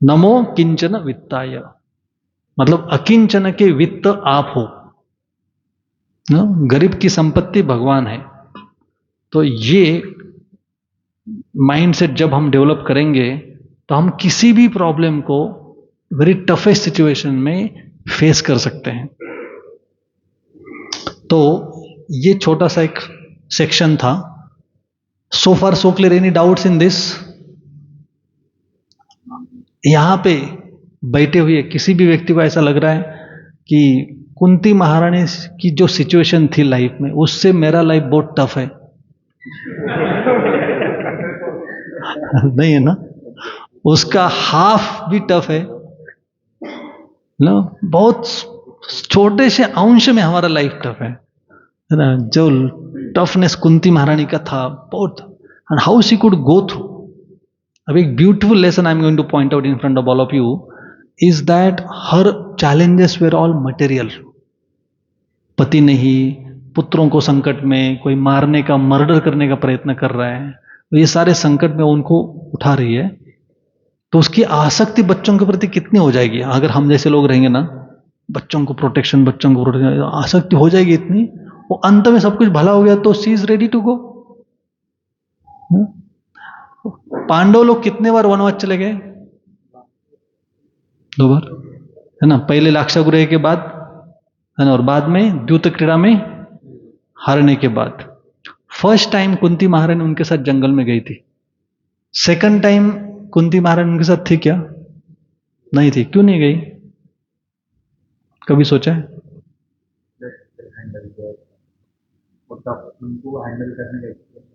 नमो किंचन वित्ताय, मतलब अकिंचन के वित्त आप हो. गरीब की संपत्ति भगवान है. तो ये माइंडसेट जब हम डेवलप करेंगे तो हम किसी भी प्रॉब्लम को वेरी टफेस्ट सिचुएशन में फेस कर सकते हैं. तो ये छोटा सा एक सेक्शन था. So far so clear, any doubts in this? यहां पे बैठे हुए किसी भी व्यक्ति को ऐसा लग रहा है कि कुंती महारानी की जो सिचुएशन थी लाइफ में, उससे मेरा लाइफ बहुत टफ है? नहीं है ना? उसका हाफ भी टफ है ना. बहुत छोटे से अंश में हमारा लाइफ टफ है ना. जो टफनेस कुंती महारानी का था बहुत, and how she could go through. अब एक beautiful lesson I am going to point out in front of all of you is that her challenges were all material. पति नहीं, पुत्रों को संकट में, कोई मारने का, मर्डर करने का प्रयत्न कर रहा है, तो ये सारे संकट में उनको उठा रही है. तो उसकी आसक्ति बच्चों के प्रति कितनी हो जाएगी? अगर हम जैसे लोग रहेंगे ना, बच्चों को प्रोटेक्शन, आसक्ति हो जाएगी इतनी, वो अंत में सब कुछ भला हो गया तो she is ready to go. Pandava लोग कितने बार वनवास चले गए? 2 बार, है ना. पहले लाक्षागृह के बाद, है ना, और बाद में द्यूत क्रीड़ा में हारने के बाद. फर्स्ट टाइम कुंती महारानी उनके साथ जंगल में गई थी. सेकंड टाइम कुंती महारानी उनके साथ थी क्या? नहीं थी. क्यों नहीं गई? कभी सोचा है?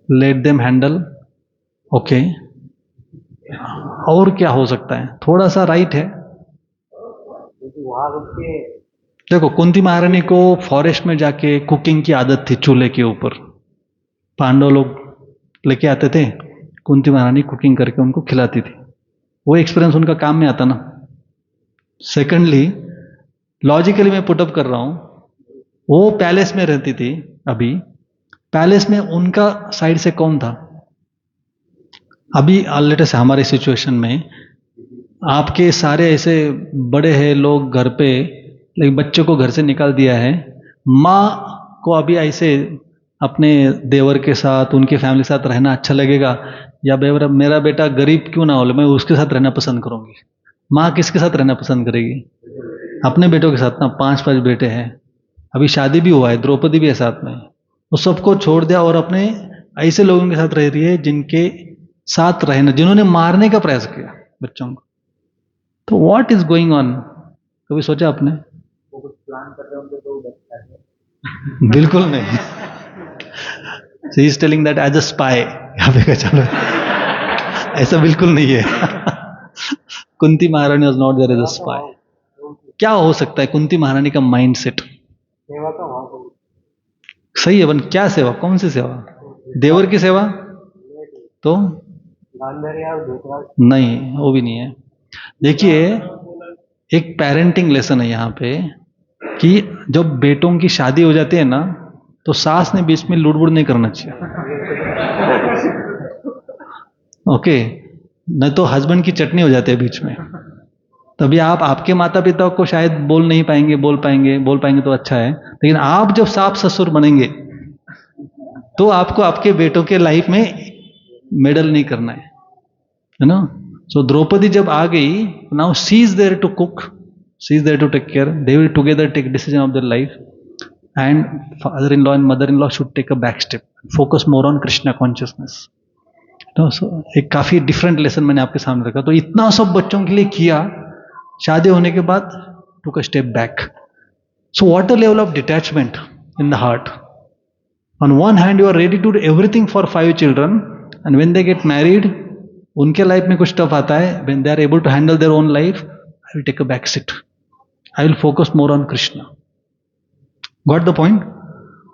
Let them handle. ओके, और क्या हो सकता है? थोड़ा सा राइट है. देखो, कुंती महारानी को फॉरेस्ट में जाके कुकिंग की आदत थी, चूल्हे के ऊपर. पांडव लोग लेके आते थे, कुंती महारानी कुकिंग करके उनको खिलाती थी. वो एक्सपीरियंस उनका काम में आता ना. सेकेंडली, लॉजिकली मैं पुटअप कर रहा हूं, वो पैलेस में रहती थी. अभी पैलेस में उनका साइड से कौन था? अभी लेटेस्ट हमारे सिचुएशन में आपके सारे ऐसे बड़े हैं लोग घर पे, लेकिन बच्चे को घर से निकाल दिया है. माँ को अभी ऐसे अपने देवर के साथ, उनके फैमिली के साथ रहना अच्छा लगेगा, या मेरा बेटा गरीब क्यों ना हो, मैं उसके साथ रहना पसंद करूंगी? माँ किसके साथ रहना पसंद करेगी? अपने बेटों के साथ ना. 5 बेटे हैं, अभी शादी भी हुआ है, द्रौपदी भी है साथ में. वो सबको छोड़ दिया और अपने ऐसे लोगों के साथ रह रही है जिनके साथ रहना, जिन्होंने मारने का प्रयास किया बच्चों को. तो व्हाट इज गोइंग ऑन? कभी सोचा आपने? बिल्कुल नहीं. She is telling that as a spy. यहाँ पे चलो, ऐसा बिल्कुल नहीं है. Kunti maharani was not there as a spy. क्या हो सकता है कुंती महारानी का माइंड सेट? सही है, बन क्या सेवा? कौन सी सेवा? देवर की सेवा? तो नहीं, वो भी नहीं है. देखिए, एक पेरेंटिंग लेसन है यहाँ पे कि जब बेटों की शादी हो जाती है ना, तो सास ने बीच में लुड़बुड़ नहीं करना चाहिए. ओके, नहीं तो हस्बैंड की चटनी हो जाती है बीच में. तभी आप आपके माता पिता को शायद बोल पाएंगे तो अच्छा है, लेकिन आप जब सास ससुर बनेंगे तो आपको आपके बेटों के लाइफ में मेडल नहीं करना है ना. सो द्रौपदी जब आ गई, now she is there to cook, she is there to take care. They will together take decision of their life, and father in law and mother in law should take a back step, focus more on Krishna consciousness. तो एक काफी different lesson मैंने आपके सामने रखा. तो इतना सब बच्चों के लिए किया, शादी होने के बाद टुक a step back. So what a level of detachment in the heart. On one hand you are ready to do everything for 5 children, and when they get married, उनके लाइफ में कुछ टफ आता है, when they are able to handle their own life, I will take a back seat, I will focus more on Krishna. Got the point?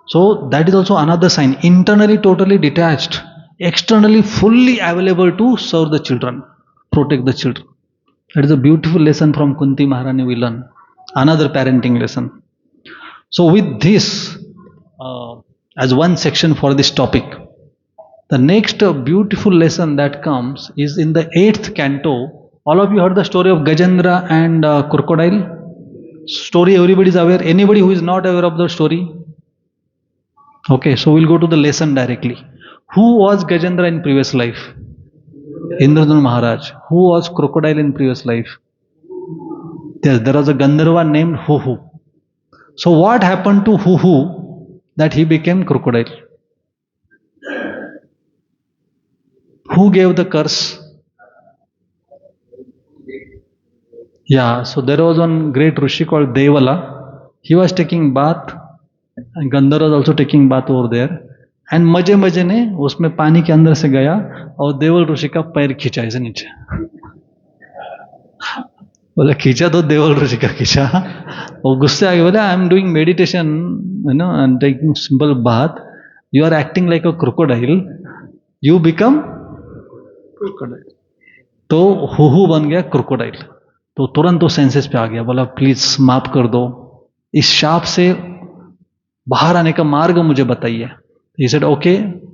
So that is also another sign. Internally totally detached, externally fully available to serve the children. protect the children. That is a beautiful lesson from Kunti Maharani we learn. Another parenting lesson. So with this, as one section for this topic, the next beautiful lesson that comes is in the 8th canto. All of you heard the story of Gajendra and crocodile? Story everybody is aware. Anybody who is not aware of the story? Okay, so we'll go to the lesson directly. Who was Gajendra in previous life? Indradunu Maharaj. Who was crocodile in previous life? Yes, there was a Gandharva named Huhu. So what happened to Huhu that he became crocodile? Who gave the curse? Yeah, so there was one great Rishi called Devala. He was taking bath and Gandharva was also taking bath over there. And मजे मजे ने उसमें पानी के अंदर से गया और देवल ऋषि का पैर खींचा ऐसे नीचे. बोला खींचा तो देवल ऋषि का खींचा. वो गुस्से आ गए, बोले I am doing meditation you know and taking simple bath, you are acting like a crocodile, you become crocodile. तो हुहू बन गया क्रोकोडाइल. तो तुरंत वो सेंसेस पे आ गया, बोला प्लीज माफ कर दो, इस शाप से बाहर आने का मार्ग मुझे बताइए. He said, okay,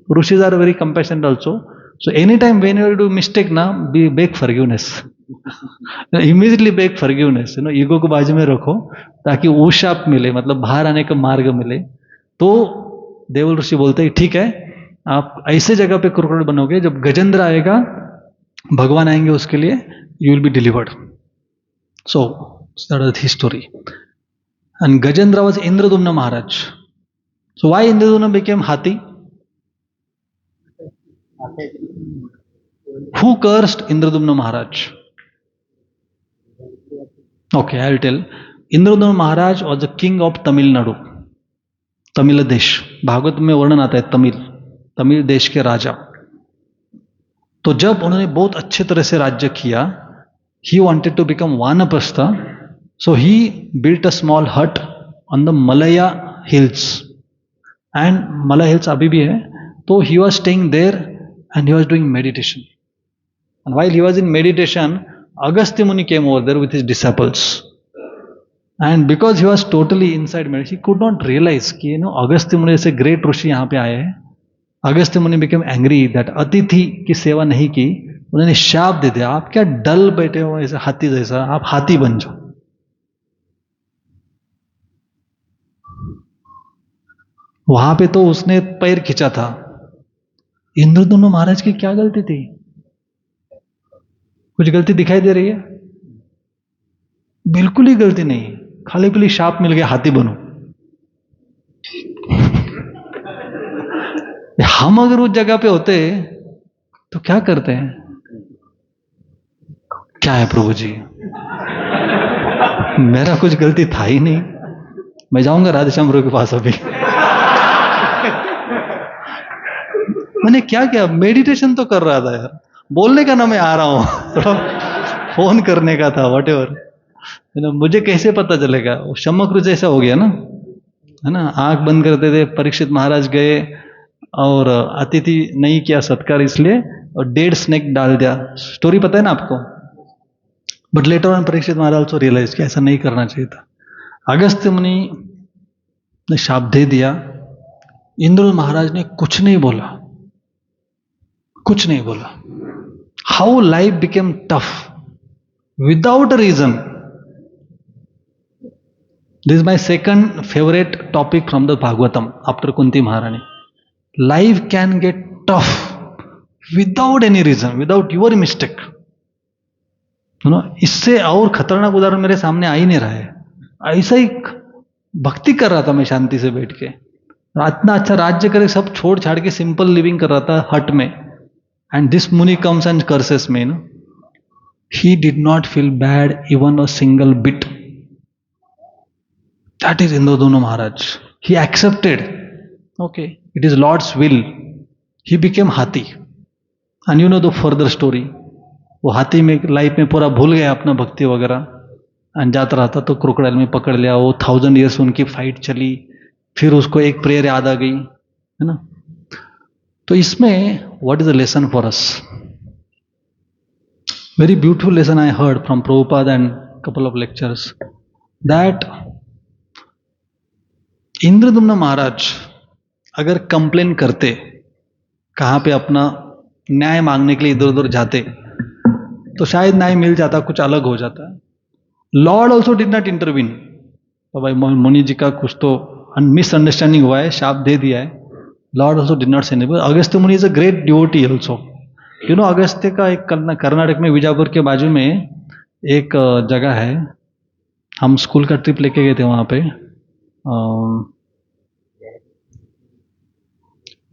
Rishis are very compassionate also. So anytime whenever you do mistake ना, beg forgiveness. Immediately beg forgiveness. You know, ego को बाजू में रखो ताकि वो शाप मिले, मतलब बाहर आने का मार्ग मिले. तो देवल ऋषि बोलते हैं ठीक है, आप ऐसे जगह पे क्रोकोडाइल बनोगे, जब गजेंद्र आएगा, भगवान आएंगे उसके लिए, you will be delivered. So that is the story. And Gajendra was Indradumna Maharaj. So why Indradumna became Hathi? Who cursed Indradumna Maharaj? Okay, I will tell. Indradumna Maharaj was the king of Tamil Nadu. Tamil देश, भागवत में वर्णन आता है तमिल देश के राजा. तो जब उन्होंने बहुत अच्छे तरह से राज्य किया, he wanted to become Vanaprastha, so he built a small hut on the Malaya hills. And Malaya hills अभी भी है. तो he was staying there and he was doing meditation. And while he was in meditation, Agastya Muni came over there with his disciples. And because he was totally inside meditation, he could not realize कि Agastya Muni जैसे great ऋषि यहाँ पे आए हैं. Agastya Muni became angry that अतिथि की सेवा नहीं की, उन्होंने शाप दे दिया, आप क्या डल बैठे हो ऐसे हाथी जैसा, आप हाथी बन जाओ. वहां पे तो उसने पैर खींचा था. इंद्रदुम्न महाराज की क्या गलती थी? कुछ गलती दिखाई दे रही है? बिल्कुल ही गलती नहीं, खाली खुली शाप मिल गया हाथी बनो. हम अगर उस जगह पे होते तो क्या करते हैं? क्या है प्रभु जी, मेरा कुछ गलती था ही नहीं, मैं जाऊंगा राधेश्याम प्रभु के पास अभी. मैंने क्या किया? मेडिटेशन तो कर रहा था यार, बोलने का ना मैं आ रहा हूं, थोड़ा फोन करने का था, वट एवर. मुझे कैसे पता चलेगा? वो शमक्र जैसा हो गया ना, है ना. आंख बंद करते थे, परीक्षित महाराज गए और अतिथि नहीं किया सत्कार, इसलिए और डेड स्नेक डाल दिया. स्टोरी पता है ना आपको. But later on Parikshit Maharaj also realise कि ऐसा नहीं करना चाहिए था. अगस्त्य मुनि ने शाप दे दिया. इंद्र महाराज ने कुछ नहीं बोला, कुछ नहीं बोला. How life became tough without a reason. This is my second favourite topic from the Bhagavatam after Kunti Maharani. Life can get tough without any reason, without your mistake. इससे और खतरनाक उदाहरण मेरे सामने आ ही नहीं रहा है. ऐसा ही भक्ति कर रहा था मैं शांति से बैठ के, इतना अच्छा राज्य करे, सब छोड़ छाड़ के सिंपल लिविंग कर रहा था हट में. And this muni comes and curses me. He did not feel bad even a single bit. That is Indradyumna Maharaj. He accepted, okay, it is lord's will. He became hathi. And you know the further story. वो हाथी में life में पूरा भूल गया अपना भक्ति वगैरह, एंड जाता रहा था तो क्रोकोडाइल में पकड़ लिया. वो 1000 years उनकी फाइट चली, फिर उसको एक प्रेयर याद आ गई, है ना. तो इसमें what is the lesson for us? Very beautiful lesson I heard from Prabhupada and couple of lectures that Indradyumna Maharaj अगर कंप्लेन करते, कहाँ पे अपना न्याय मांगने के लिए इधर उधर जाते, तो शायद न्याय मिल जाता, कुछ अलग हो जाता. Lord also did not intervene. तो भाई मुनि जी का कुछ तो मिसअंडरस्टैंडिंग हुआ है, शाप दे दिया है. लॉर्ड ऑल्सो डिड नॉट से. अगस्त्य मुनि is a great devotee also. You know Agastya का एक कर्नाटक में विजापुर के बाजू में एक जगह है. हम स्कूल का ट्रिप लेके गए थे वहां पे.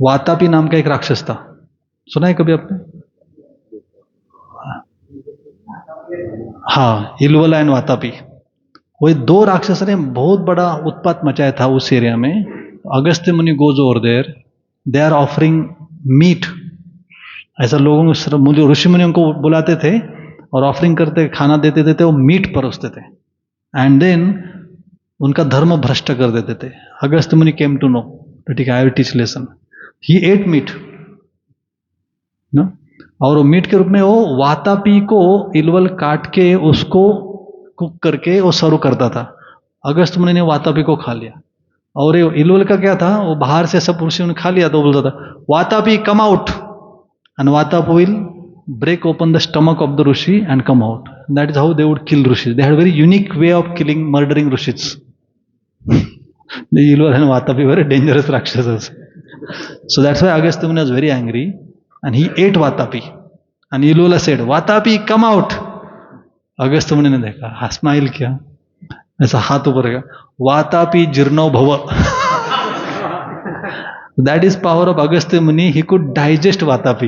वातापी नाम का एक राक्षस था. सुना है कभी आपने? हाँ, इलवला एंड वातापी. वो दो राक्षस ने बहुत बड़ा उत्पात मचाया था उस एरिया में. Agastya muni goes over there. They are offering meat. ऐसा लोगों को मुझे ऋषि मुनियों को बुलाते थे और ऑफरिंग करते, खाना देते थे, वो मीट परोसते थे. एंड देन उनका धर्म भ्रष्ट कर देते थे. अगस्त्य मुनि केम टू नो दैट ठीक है, I will teach lesson. He ate meat no. और वो मीट के रूप में वो वातापी को इलवल काट के उसको कुक करके वो सर्व करता था. अगस्त्य मुनि ने वातापी को खा लिया. और ये इलवल का क्या था, वो बाहर से सब ऋषियों ने खा लिया तो बोलता था Vatapi come out. And Vatapa will break open the stomach of the Rishi and come out. That is how they would kill Rishis. They had a very unique way of murdering Rishis. The Ilvar and Vatapi were dangerous Rakshasas. So that's why Agastya Muni was very angry and he ate Vatapi. And Ilvala said, Vatapi, come out. Agastya Muni ने देखा, हाँ smile किया, ऐसा हाथ ऊपर गया, Vatapi jirno bhava. That is power of Agastya Muni. He could digest Vatapi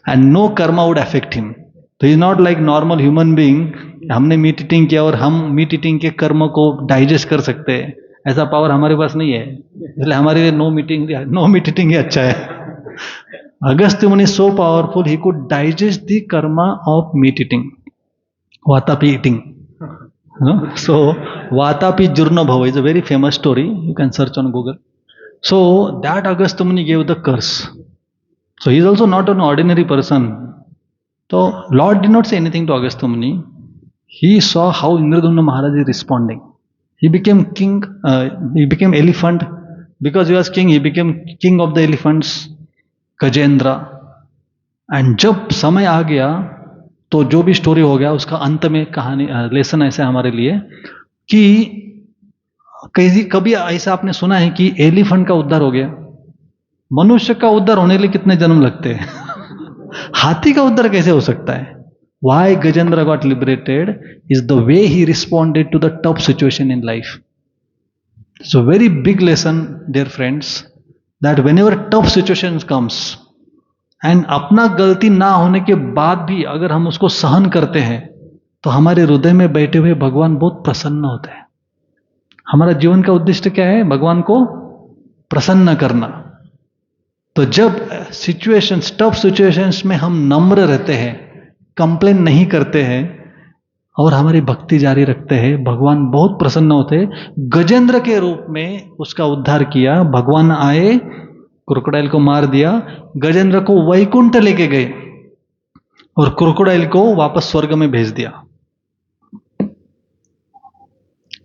and no karma would affect him. So he is not like normal human being. हमने meat eating किया और हम मीट ईटिंग के कर्म को digest कर सकते हैं, ऐसा पावर हमारे पास नहीं है. इसलिए हमारे लिए नो मीट ईटिंग ही अच्छा है. Agastya Muni is so powerful, he could digest the karma of meat eating, Vatapi eating. So Vatapi Jurno Bhava is a very famous story. You can search on Google. So that Agastya Muni gave the curse. So he is also not an ordinary person. So Lord did not say anything to Agastya Muni. He saw how Indradumna Maharaj is responding. He became king. He became elephant. Because he was king, he became king of the elephants, Gajendra. And जब समय आ गया तो जो भी story हो गया उसका अंत में कहानी लेसन ऐसे हमारे लिए कि कभी ऐसा आपने सुना है कि एलिफेंट का उद्धार हो गया? मनुष्य का उद्धार होने के लिए कितने जन्म लगते हैं? हाथी का उद्धार कैसे हो सकता है? Why Gajendra got liberated is the way he responded to the tough situation in life. It's a very big lesson, dear friends, that whenever tough situations comes and अपना गलती ना होने के बाद भी अगर हम उसको सहन करते हैं तो हमारे हृदय में बैठे हुए भगवान बहुत प्रसन्न होते हैं. हमारा जीवन का उद्देश्य क्या है? भगवान को प्रसन्न करना. तो जब सिचुएशंस, टफ सिचुएशंस में हम नम्र रहते हैं, कंप्लेन नहीं करते हैं और हमारी भक्ति जारी रखते हैं, भगवान बहुत प्रसन्न होते हैं. गजेंद्र के रूप में उसका उद्धार किया. भगवान आए, क्रोकोडाइल को मार दिया, गजेंद्र को वैकुंठ लेके गए और क्रोकोडाइल को वापस स्वर्ग में भेज दिया.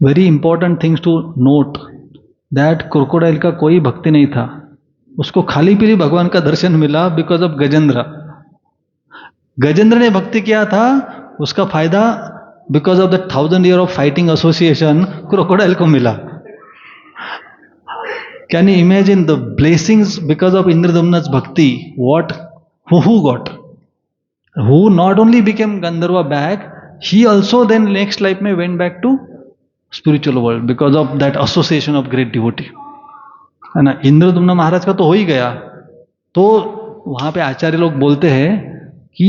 Very important things to note that crocodile का कोई भक्ति नहीं था, उसको खाली पीली भगवान का दर्शन मिला बिकॉज ऑफ गजेंद्र. गजेंद्र ने भक्ति किया था, उसका फायदा because of the 1000 year of fighting association crocodile को मिला. Can you imagine the blessings because of Indradyumna's bhakti? What who got? Who not only became Gandharva back, he also then next life में went back to spiritual world because of that association of great devotee. है ना? इंद्रदम्न महाराज का तो हो ही गया. तो वहां पे आचार्य लोग बोलते हैं कि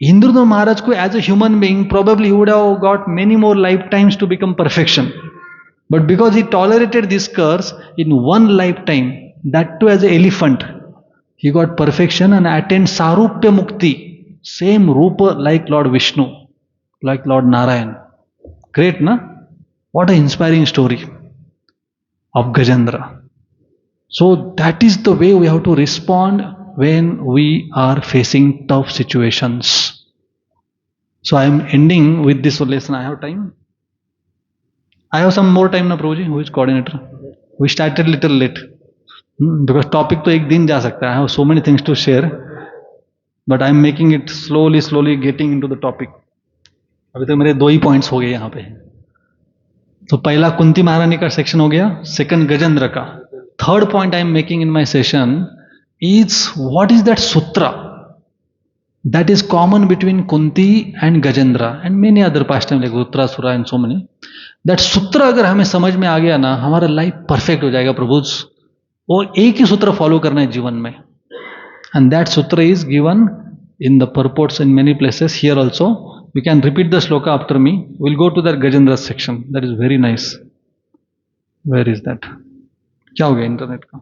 इंद्रदम्न महाराज को as a human being probably he would have got many more lifetimes to become perfection, but because he tolerated this curse in one lifetime, that too as an elephant, he got perfection and attained sarupya mukti, same rupa like Lord Vishnu, like Lord Narayan. Great, na? What an inspiring story of Gajendra. So that is the way we have to respond when we are facing tough situations. So I am ending with this lesson. I have time. I have some more time, na Prabhuji, who is coordinator. We started little late. Because topic तो एक दिन जा सकता है. I have so many things to share, but I am making it slowly getting into the topic. अभी तक मेरे 2 ही points हो गए यहाँ पे. तो पहला कुंती महारानी का सेक्शन हो गया, सेकंड गजेंद्र का. Third point I am making in my session is what is that सूत्र that is common between Kunti and Gajendra and many other pastimes like Uttarasura and so many. That सूत्र अगर हमें समझ में आ गया ना, हमारा लाइफ परफेक्ट हो जाएगा प्रभुज. और एक ही सूत्र फॉलो करना है जीवन में. And that sutra is given in the purports in many places. Here also, you can repeat the sloka after me. We'll go to that Gajendra section. That is very nice. Where is that? क्या हो गया internet का?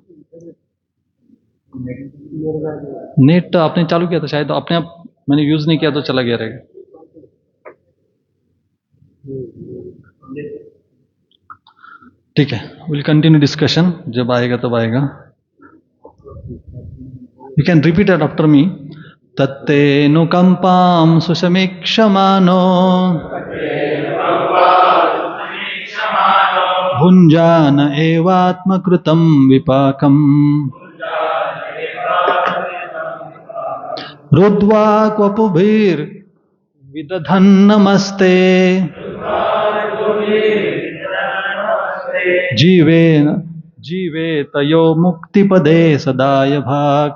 Net आपने चालू किया था शायद, तो अपने आप मैंने यूज नहीं किया तो चला गया रहेगा. ठीक है, विल कंटिन्यू डिस्कशन. जब आएगा तब आएगा. You can repeat it after me. तत्तेऽनुकंपां सुसमीक्षमानो भुञ्जान एवात्मकृतं विपाकम् रुद्वा क्वपुभिर्विदधन्नमस्ते जीवेन जीवेतयो मुक्तिपदे सदाय भाग.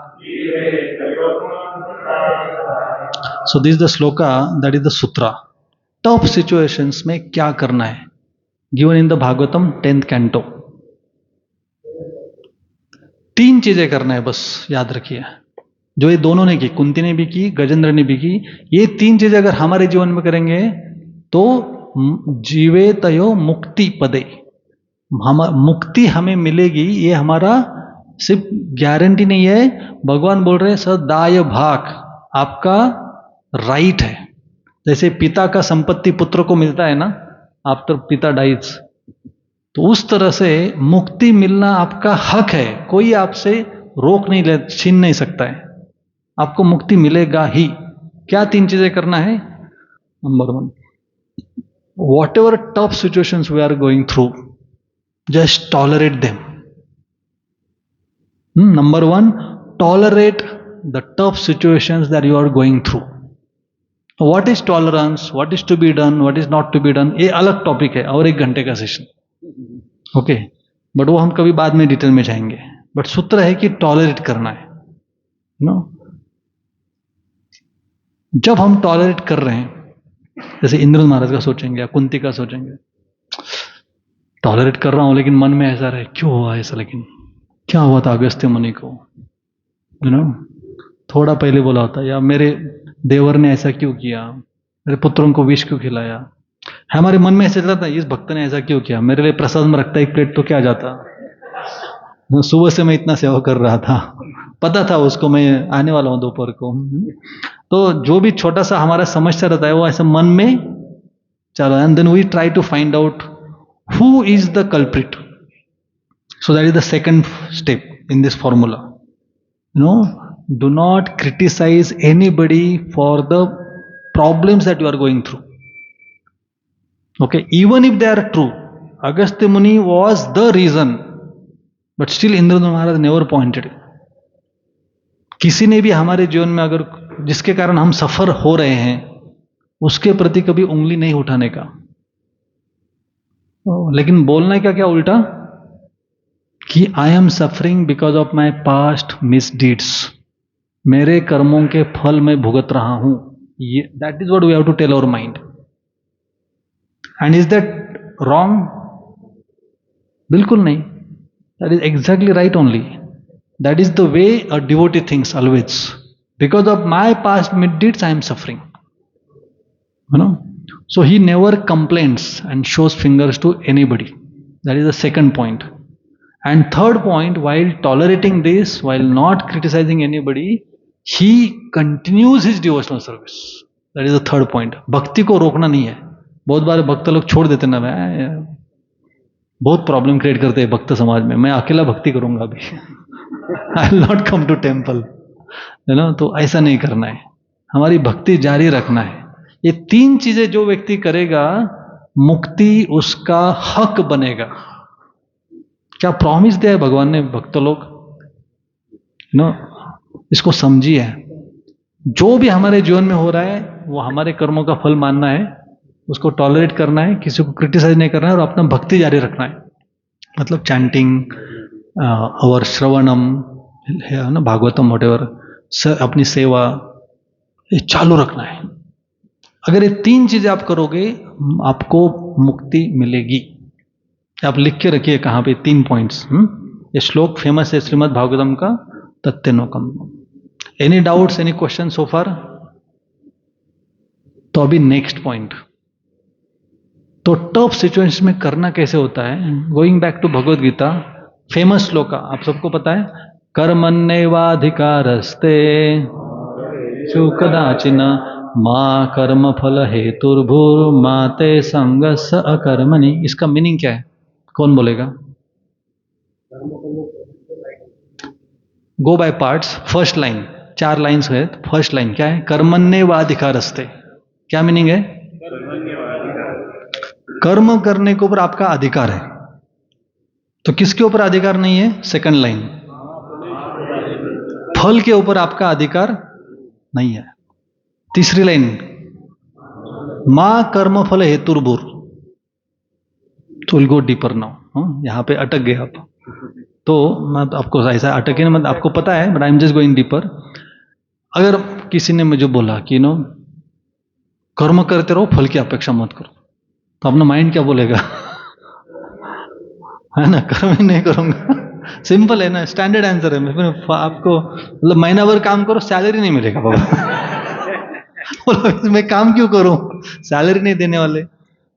So this is the sloka, that is the sutra. Tough situations में क्या करना है, given in the Bhagavatam 10th canto. 3 चीजें करना है बस, याद रखिए. जो ये दोनों ने की, कुंती ने भी की, गजेंद्र ने भी की. ये 3 चीजें अगर हमारे जीवन में करेंगे तो जीवे तयो मुक्ति पदे, हम मुक्ति हमें मिलेगी. ये हमारा सिर्फ गारंटी नहीं है, भगवान बोल रहे हैं सदाय भाग, आपका राइट है. जैसे पिता का संपत्ति पुत्र को मिलता है ना, आफ्टर पिता डाइज, तो उस तरह से मुक्ति मिलना आपका हक है. कोई आपसे रोक नहीं ले, छीन नहीं सकता है. आपको मुक्ति मिलेगा ही. क्या 3 चीजें करना है? Number 1, whatever tough situations we are going through, just tolerate them. Number 1, tolerate the tough situations that you are going through. What is tolerance, what is to be done, what is not to be done, ये अलग topic है और 1 घंटे का session. Okay, but वो हम कभी बाद में डिटेल में जाएंगे. बट सूत्र है कि टॉलरेट करना है. नो, जब हम टॉलरेट कर रहे हैं, जैसे इंद्र महाराज का सोचेंगे या कुंती का सोचेंगे, टॉलरेट कर रहा हूं लेकिन मन में ऐसा रहे, क्यों हुआ ऐसा, लेकिन क्या हुआ था अगस्त्य मुनि को, यू नो, थोड़ा पहले बोला होता, या मेरे देवर ने ऐसा क्यों किया, मेरे पुत्रों को विष क्यों खिलाया. हमारे मन में ऐसा चलता था, इस भक्त ने ऐसा क्यों किया, मेरे लिए प्रसाद में रखता 1 प्लेट तो क्या जाता, सुबह से मैं इतना सेवा कर रहा था, पता था उसको मैं आने वाला हूं दोपहर को. तो जो भी छोटा सा हमारा समस्या रहता है वो ऐसा मन में चला. And then we try to find out who is the culprit. So that is the second step in this formula. No, do not criticize anybody for the problems that you are going through. Okay, even if they are true, Agastya muni was the reason, but still Indradev Maharaj never pointed. किसी ने भी हमारे जीवन में अगर जिसके कारण हम सफर हो रहे हैं, उसके प्रति कभी उंगली नहीं उठाने का. लेकिन बोलना क्या क्या उल्टा, कि I am suffering because of my past misdeeds, मेरे कर्मों के फल मैं भुगत रहा हूं. ये that is what we have to tell our mind. And is that wrong? बिल्कुल नहीं. That is exactly right only. That is the way a devotee thinks always. Because of my past misdeeds, I am suffering. You know? So he never complains and shows fingers to anybody. That is the second point. And third point, while tolerating this, while not criticizing anybody, he continues his devotional service. That is the third point. भक्ति को रोकना नहीं है. बहुत बार भक्त लोग छोड़ देते ना, बहुत प्रॉब्लम क्रिएट करते हैं भक्त समाज में, मैं अकेला भक्ति करूंगा अभी, I will not come to temple, you know. तो ऐसा नहीं करना है, हमारी भक्ति जारी रखना है. ये तीन चीजें जो व्यक्ति करेगा, मुक्ति उसका हक बनेगा। क्या प्रॉमिस दिया है भगवान ने, भक्त लोग नो, इसको समझिए। जो भी हमारे जीवन में हो रहा है वो हमारे कर्मों का फल मानना है, उसको टॉलरेट करना है, किसी को क्रिटिसाइज नहीं करना है, और अपना भक्ति जारी रखना है। मतलब चैंटिंग और श्रवणम है ना, भागवतम वटेवर, अपनी सेवा, ये चालू रखना है। अगर ये तीन चीजें आप करोगे आपको मुक्ति मिलेगी। आप लिख के रखिए कहाँ पे, 3 पॉइंट्स। ये श्लोक फेमस है श्रीमद् भागवतम का, तत्तेनोकम। Any doubts, any question so far? तो अभी नेक्स्ट पॉइंट, तो टफ सिचुएशन में करना कैसे होता है। Going back to Bhagavad Gita, famous श्लोक आप सबको पता है, कर्मण्येवाधिकारस्ते कदाचिन मां कर्म फल हेतुर्भुर्मा ते संगस अकर्मणि। इसका मीनिंग क्या है, कौन बोलेगा? Go by parts. First line, 4 lines है, फर्स्ट लाइन क्या है? कर्मण्येवाधिकारस्ते, क्या मीनिंग है? कर्म करने के ऊपर आपका अधिकार है। तो किसके ऊपर अधिकार नहीं है? सेकंड लाइन, फल के ऊपर आपका अधिकार नहीं है। तीसरी लाइन, मां कर्म फल हेतुर्भुर। तो विल गो डीपर नाउ। यहां पे अटक गए आप, तो मैं आपको ऐसा अटके ना, मतलब आपको पता है, but I am just going deeper. अगर किसी ने मुझे बोला कि नो कर्म करते रहो, फल की अपेक्षा मत करो, तो अपना माइंड क्या बोलेगा? है ना, कर्म ही नहीं करूंगा। सिंपल है ना, स्टैंडर्ड आंसर है। मैं आपको मतलब महीना भर काम करो, सैलरी नहीं मिलेगा बाबा। बोलो मैं काम क्यों करूं, सैलरी नहीं देने वाले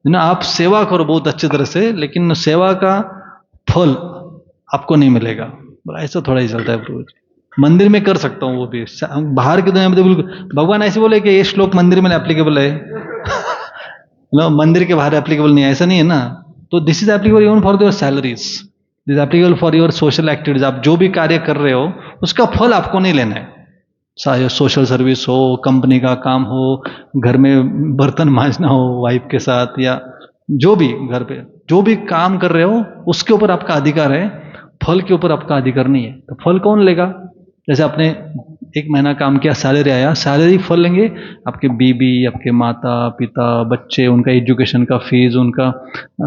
ना। आप सेवा करो बहुत अच्छी तरह से, लेकिन सेवा का फल आपको नहीं मिलेगा। ऐसा थोड़ा ही चलता है। मंदिर में कर सकता हूँ वो भी, बाहर की दुनिया में तो बिल्कुल। भगवान ऐसे बोले कि ये श्लोक मंदिर में एप्लीकेबल है, नो मंदिर के बाहर एप्लीकेबल नहीं है, ऐसा नहीं है ना। तो this is applicable even for your salaries, this applicable for your social activities. आप जो भी कार्य कर रहे हो उसका फल आपको नहीं लेना है, चाहे सोशल सर्विस हो, कंपनी का काम हो, घर में बर्तन मांजना हो वाइफ के साथ, या जो भी घर पे जो भी काम कर रहे हो उसके ऊपर आपका अधिकार है, फल के ऊपर आपका अधिकार नहीं है। तो फल कौन लेगा? जैसे आपने 1 महीना काम किया, सैलरी आया, सैलरी फल लेंगे आपके बीबी, आपके माता पिता, बच्चे, उनका एजुकेशन का फीस, उनका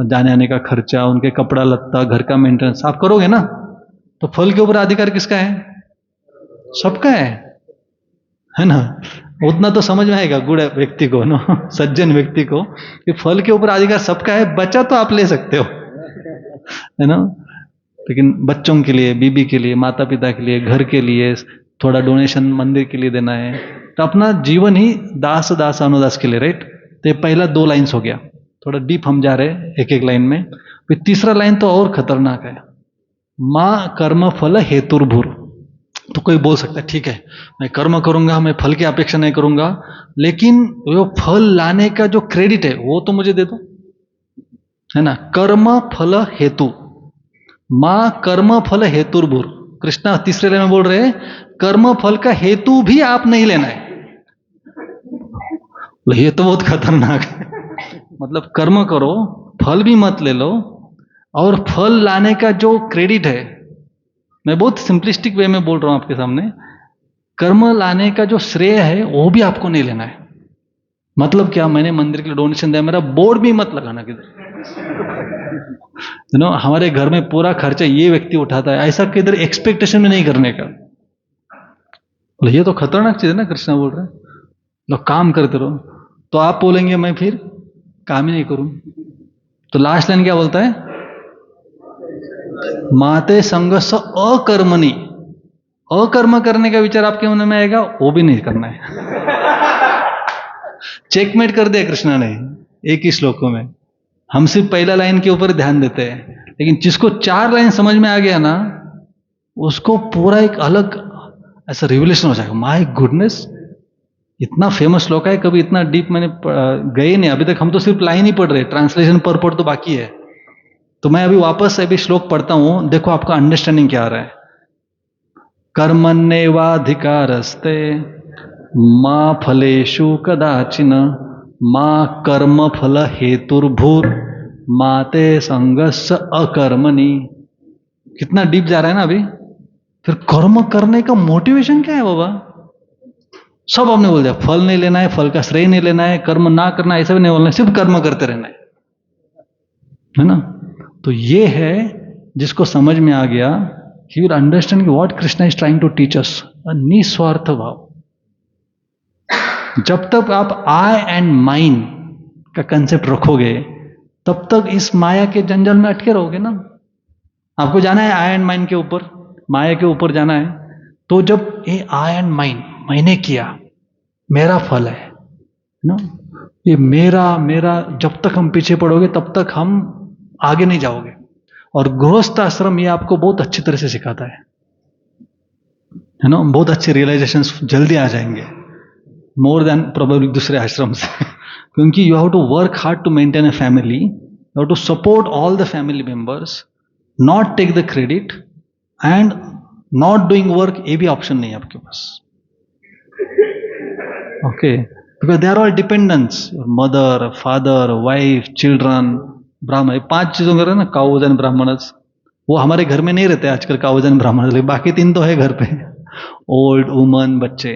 जाने आने का खर्चा, उनके कपड़ा लत्ता, घर का मेंटेनेंस आप करोगे ना। तो फल के ऊपर अधिकार किसका है? सबका है ना। उतना तो समझ में आएगा गुड़ व्यक्ति को ना, सज्जन व्यक्ति को, कि फल के ऊपर अधिकार सबका है, बचा तो आप ले सकते हो, है ना। लेकिन बच्चों के लिए, बीबी के लिए, माता पिता के लिए, घर के लिए थोड़ा डोनेशन मंदिर के लिए देना है, तो अपना जीवन ही दास दास अनुदास के लिए, राइट। तो ये पहला 2 लाइन्स हो गया, थोड़ा डीप हम जा रहे हैं एक एक लाइन में। फिर तीसरा लाइन तो और खतरनाक है, मां कर्म फल हेतुर्भुर। तो कोई बोल सकता है ठीक है मैं कर्म करूंगा, मैं फल की अपेक्षा नहीं करूंगा, लेकिन वो फल लाने का जो क्रेडिट है वो तो मुझे दे दो, है ना। कर्म फल हेतु, मां कर्म फल हेतुर्भुर। कृष्णा तीसरे लाइन में बोल रहे हैं कर्म फल का हेतु भी आप नहीं लेना है। ये तो बहुत खतरनाक है। मतलब कर्म करो, फल भी मत ले लो, और फल लाने का जो क्रेडिट है, मैं बहुत सिंपलिस्टिक वे में बोल रहा हूं आपके सामने, कर्म लाने का जो श्रेय है वो भी आपको नहीं लेना है। मतलब क्या, मैंने मंदिर के लिए डोनेशन दिया, मेरा बोर्ड भी मत लगाना किधर, हमारे घर में पूरा खर्चा ये व्यक्ति उठाता है, ऐसा किधर एक्सपेक्टेशन में नहीं करने का। ये तो खतरनाक चीज है ना। कृष्णा बोल रहे हैं लोग काम करते रहो, तो आप बोलेंगे मैं फिर काम ही नहीं करूं। तो लास्ट लाइन क्या बोलता है? माते संगस अकर्मणि। अकर्म करने का विचार आपके मन में आएगा, वो भी नहीं करना है। चेकमेट कर दिया कृष्णा ने एक ही श्लोक में। हम सिर्फ पहला लाइन के ऊपर ध्यान देते हैं, लेकिन जिसको 4 लाइन समझ में आ गया ना, उसको पूरा एक अलग ऐसा रिवोल्यूशन हो जाएगा। माय गुडनेस, इतना फेमस श्लोक है, कभी इतना डीप मैंने गए नहीं अभी तक। हम तो सिर्फ लाइन ही पढ़ रहे, ट्रांसलेशन पर तो बाकी है। तो मैं अभी वापस अभी श्लोक पढ़ता हूं, देखो आपका अंडरस्टैंडिंग क्या आ रहा है। कर्मण्येवाधिकारस्ते मा फलेषु कदाचिन माँ कर्म फल हेतुर्भूर माते संगस्य अकर्मणि। कितना डीप जा रहा है ना अभी। फिर कर्म करने का मोटिवेशन क्या है बाबा? सब आपने बोल दिया, फल नहीं लेना है, फल का श्रेय नहीं लेना है, कर्म ना करना है, ऐसा भी नहीं बोलना है, सिर्फ कर्म करते रहना है ना। तो ये है जिसको समझ में आ गया, he will understand what Krishna is trying to teach us, निस्वार्थ भाव। जब तक आप आई एंड माइन का कंसेप्ट रखोगे तब तक इस माया के जंजाल में अटके रहोगे ना। आपको जाना है आई एंड माइन के ऊपर, माया के ऊपर जाना है। तो जब ये आई एंड माइन, मैंने किया, मेरा फल है ना, ये मेरा मेरा, जब तक हम पीछे पड़ोगे तब तक हम आगे नहीं जाओगे। और गृहस्थ आश्रम ये आपको बहुत अच्छी तरह से सिखाता है ना, बहुत अच्छे रियलाइजेशंस जल्दी आ जाएंगे, मोर देन प्रोबेबली दूसरे आश्रम से। क्योंकि you have to work hard to maintain a family, you have to support all the family members, not take the credit and not doing work, ये भी ऑप्शन नहीं है आपके पास। Okay, because they are all dependents, mother, father, wife, children, Brahmin, 5 चीजों का ना, cause and Brahmanas. वो हमारे घर में नहीं रहते आजकल काउज एंड ब्राह्मणस, लेकिन बाकी 3 तो है घर पे, ओल्ड, वुमन, बच्चे।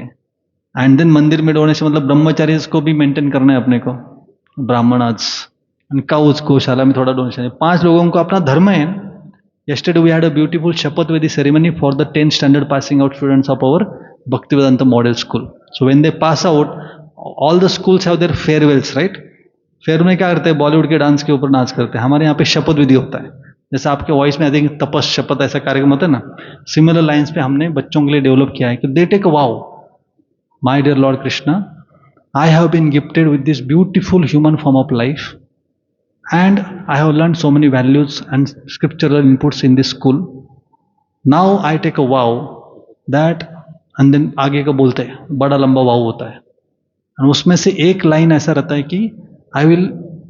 एंड देन मंदिर में डोने से मतलब ब्रह्मचारी को भी मेंटेन करना है अपने को, ब्राह्मणस एंड काउज, गौशाला में थोड़ा डोनेशन है। 5 लोगों को अपना धर्म है। Yesterday we had a beautiful Shapath Vedi ceremony for the 10th standard passing out students of our Bhaktivedanta Model School. So when they pass out, all the schools have their farewells, right? Fair में क्या करते हैं, बॉलीवुड के dance के ऊपर नाच करते हैं। हमारे यहाँ पे शपथ विधि होता है, जैसे आपके वॉइस में आई थिंक तपस शपथ ऐसा कार्यक्रम होता है ना, सिमिलर लाइंस पे हमने बच्चों के लिए डेवलप किया है कि they take a vow, my dear Lord Krishna, I have been gifted with this beautiful human form of life and I have learned so many values and scriptural inputs in this school. Now I take a vow that, and then आगे का बोलते हैं, बड़ा लंबा वाव होता है, और उसमें से एक लाइन ऐसा रहता है कि I will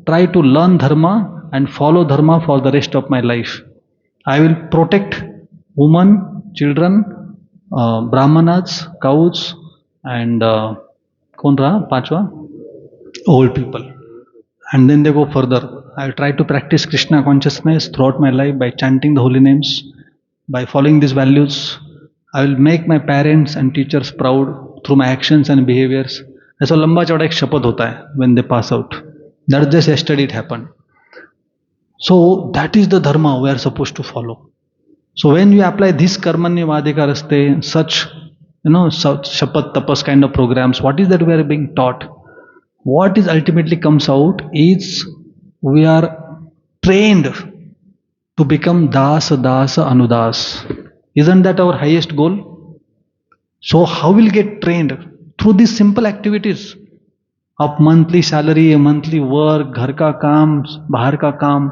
try to learn dharma and follow dharma for the rest of my life. I will protect women, children, brahmanas, cows, and कौन रहा 5वां, old people. And then they go further. I try to practice Krishna consciousness throughout my life by chanting the holy names, by following these values. I will make my parents and teachers proud through my actions and behaviors. ऐसा लंबा चौड़ा एक शपथ होता है when they pass out. That just yesterday it happened. So that is the dharma we are supposed to follow. So when you apply this karmanya vadika raste, such such shapat tapas kind of programs, what is that we are being taught? What is ultimately comes out is we are trained to become dasa dasa anudas. Isn't that our highest goal? So how will get trained? Through these simple activities of monthly salary, monthly work, घर का काम, बाहर का काम।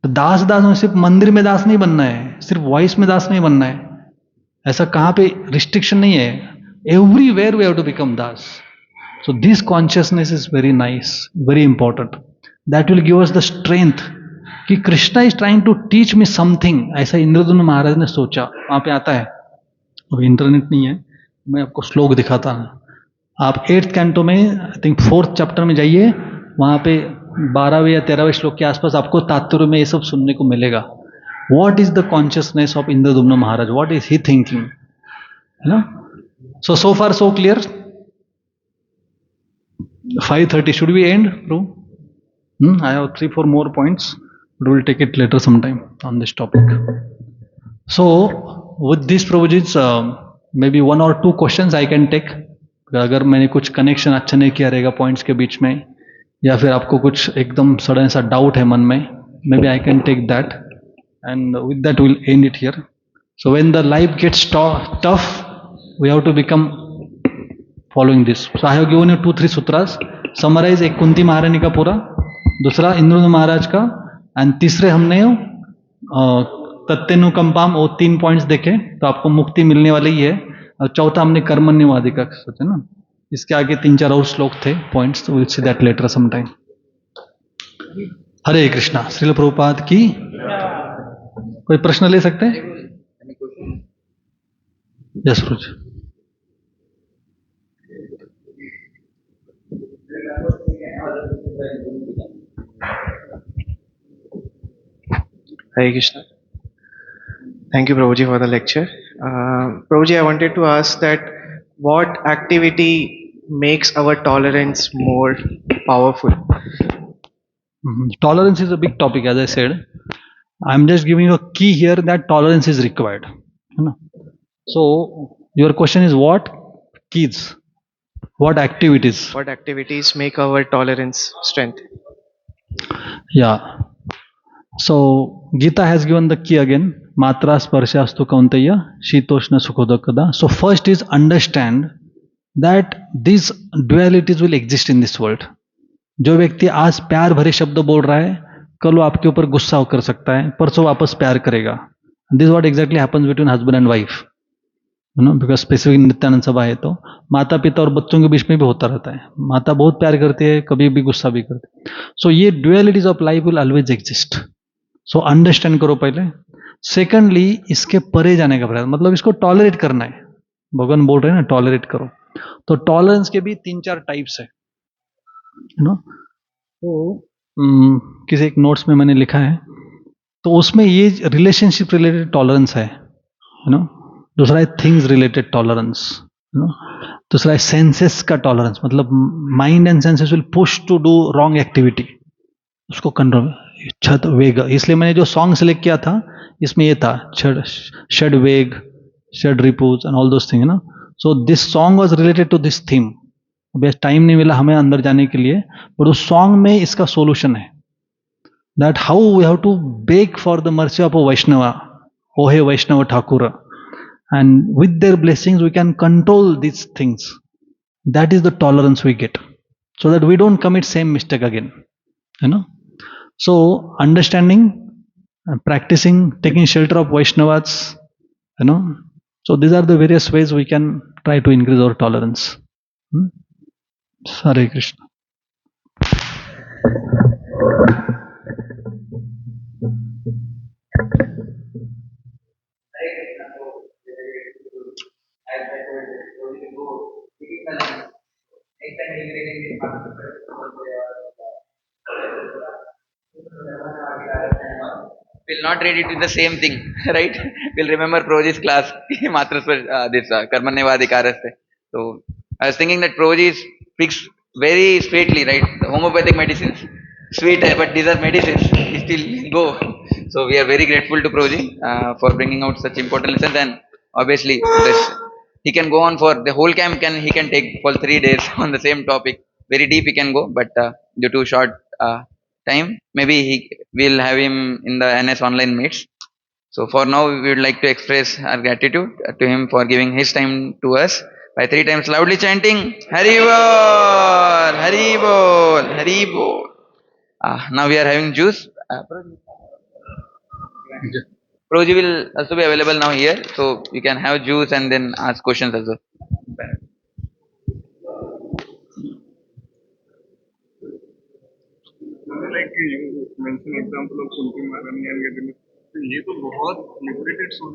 तो दास दास में सिर्फ मंदिर में दास नहीं बनना है, सिर्फ वॉइस में दास नहीं बनना है, ऐसा कहाँ पे रिस्ट्रिक्शन नहीं है। Everywhere we have to become das. So this consciousness is very nice, very important. That will give us the strength कि Krishna is trying to teach me something, ऐसा इंद्रदुम्न महाराज ने सोचा। वहां पे आता है, अभी इंटरनेट नहीं है, मैं आपको श्लोक दिखाता हूँ। आप 8th कैंटो में आई थिंक 4th चैप्टर में जाइए, वहां पे 12वें या 13वें श्लोक के आसपास आपको तात्पर्य में ये सब सुनने को मिलेगा। What is the consciousness of Indradyumna Maharaj, what is he thinking, है ना। सो far so clear. 5:30 should we end, bro? I have 3-4 more points, but we'll take it later sometime on this topic. So with this Prabhuji's maybe 1 or 2 questions I can take. अगर मैंने कुछ connection अच्छा नहीं किया रहेगा points के बीच में, या फिर आपको कुछ एकदम सडन सा डाउट है मन में, maybe I can take that, and with that will end it here. So when the life gets tough we have to become following this. So I have given you 2-3 sutras. Summarize एक कुंती महारानी का पूरा, दूसरा इंद्रदुम्न महाराज का, and तीसरे हमने तत्तेनुकंपाम, वो 3 points देखे तो आपको मुक्ति मिलने वाली ही है। और चौथा हमने कर्मण्यवादी का सोचा ना, इसके आगे 3-4 और श्लोक थे, points, will see that later some time. Hare Krishna. Srila Prabhupada की। कोई प्रश्न ले सकते हैं? यस रुच। Hare Krishna. Thank you, Prabhuji, for the lecture. Prabhuji, I wanted to ask that what activity makes our tolerance more powerful? Tolerance is a big topic, as I said. I'm just giving you a key here that tolerance is required. है ना? So your question is what keys, what activities? What activities make our tolerance strength? Yeah. So Gita has given the key again. Matra sparshastu kaunteya shitoshna sukhodakada. So first is understand that these dualities will exist in this world. जो व्यक्ति आज प्यार भरे शब्द बोल रहा है कल वो आपके ऊपर गुस्सा कर सकता है परसों वापस प्यार करेगा this what exactly happens between husband and wife you know because specific Nityanand सभा है तो माता पिता और बच्चों के बीच में भी होता रहता है माता बहुत प्यार करती है कभी भी गुस्सा भी करती है सो ये dualities of life will always exist so understand करो पहले सेकंडली इसके परे जाने का प्रयास मतलब इसको टॉलरेट करना है भगवान बोल रहे हैं ना टॉलरेट करो तो टॉलरेंस के भी 3-4 टाइप्स है यू नो तो किसी एक नोट्स में मैंने लिखा है तो उसमें ये रिलेशनशिप रिलेटेड टॉलरेंस है यू नो दूसरा है things related tolerance you know दूसरा है सेंसेस का टॉलरेंस मतलब mind and senses will push to do wrong activity उसको कंट्रोल छद वेग इसलिए मैंने जो सॉन्ग सेलेक्ट किया था इसमें ये था षड वेग षड रिपूज एंड ऑल दोस थिंग ना so this song was related to this theme अब टाइम नहीं मिला हमें अंदर जाने के लिए बट उस सॉन्ग में इसका सोल्यूशन है that how we have to beg for the mercy of a Vaishnava ओ हे Vaishnava Thakur and with their blessings we can control these things that is the tolerance we get so that we don't commit same mistake again you know so understanding practicing taking shelter of Vaishnavas you know so these are the various ways we can try to increase our tolerance hmm? Hare Krishna. We'll not read it with the same thing, right? We'll remember Proji's class, Matra this Karmanyavadikaraste. So I was thinking that Proji speaks very straightly, right? The homeopathic medicines, sweet, but these are medicines. He still go. So we are very grateful to Proji for bringing out such important lessons, and obviously this, he can go on for the whole camp. He can take for 3 days on the same topic. Very deep he can go, but due to short time, maybe he will have him in the NS online meets. So for now, we would like to express our gratitude to him for giving his time to us by 3 times loudly chanting Hari Bol, Hari Bol, Hari Bol. Now we are having juice. Proji will also be available now here, so you can have juice and then ask questions also. Like you mentioned example of Kunti Maharani and Gajendra, तो ये तो बहुत liberated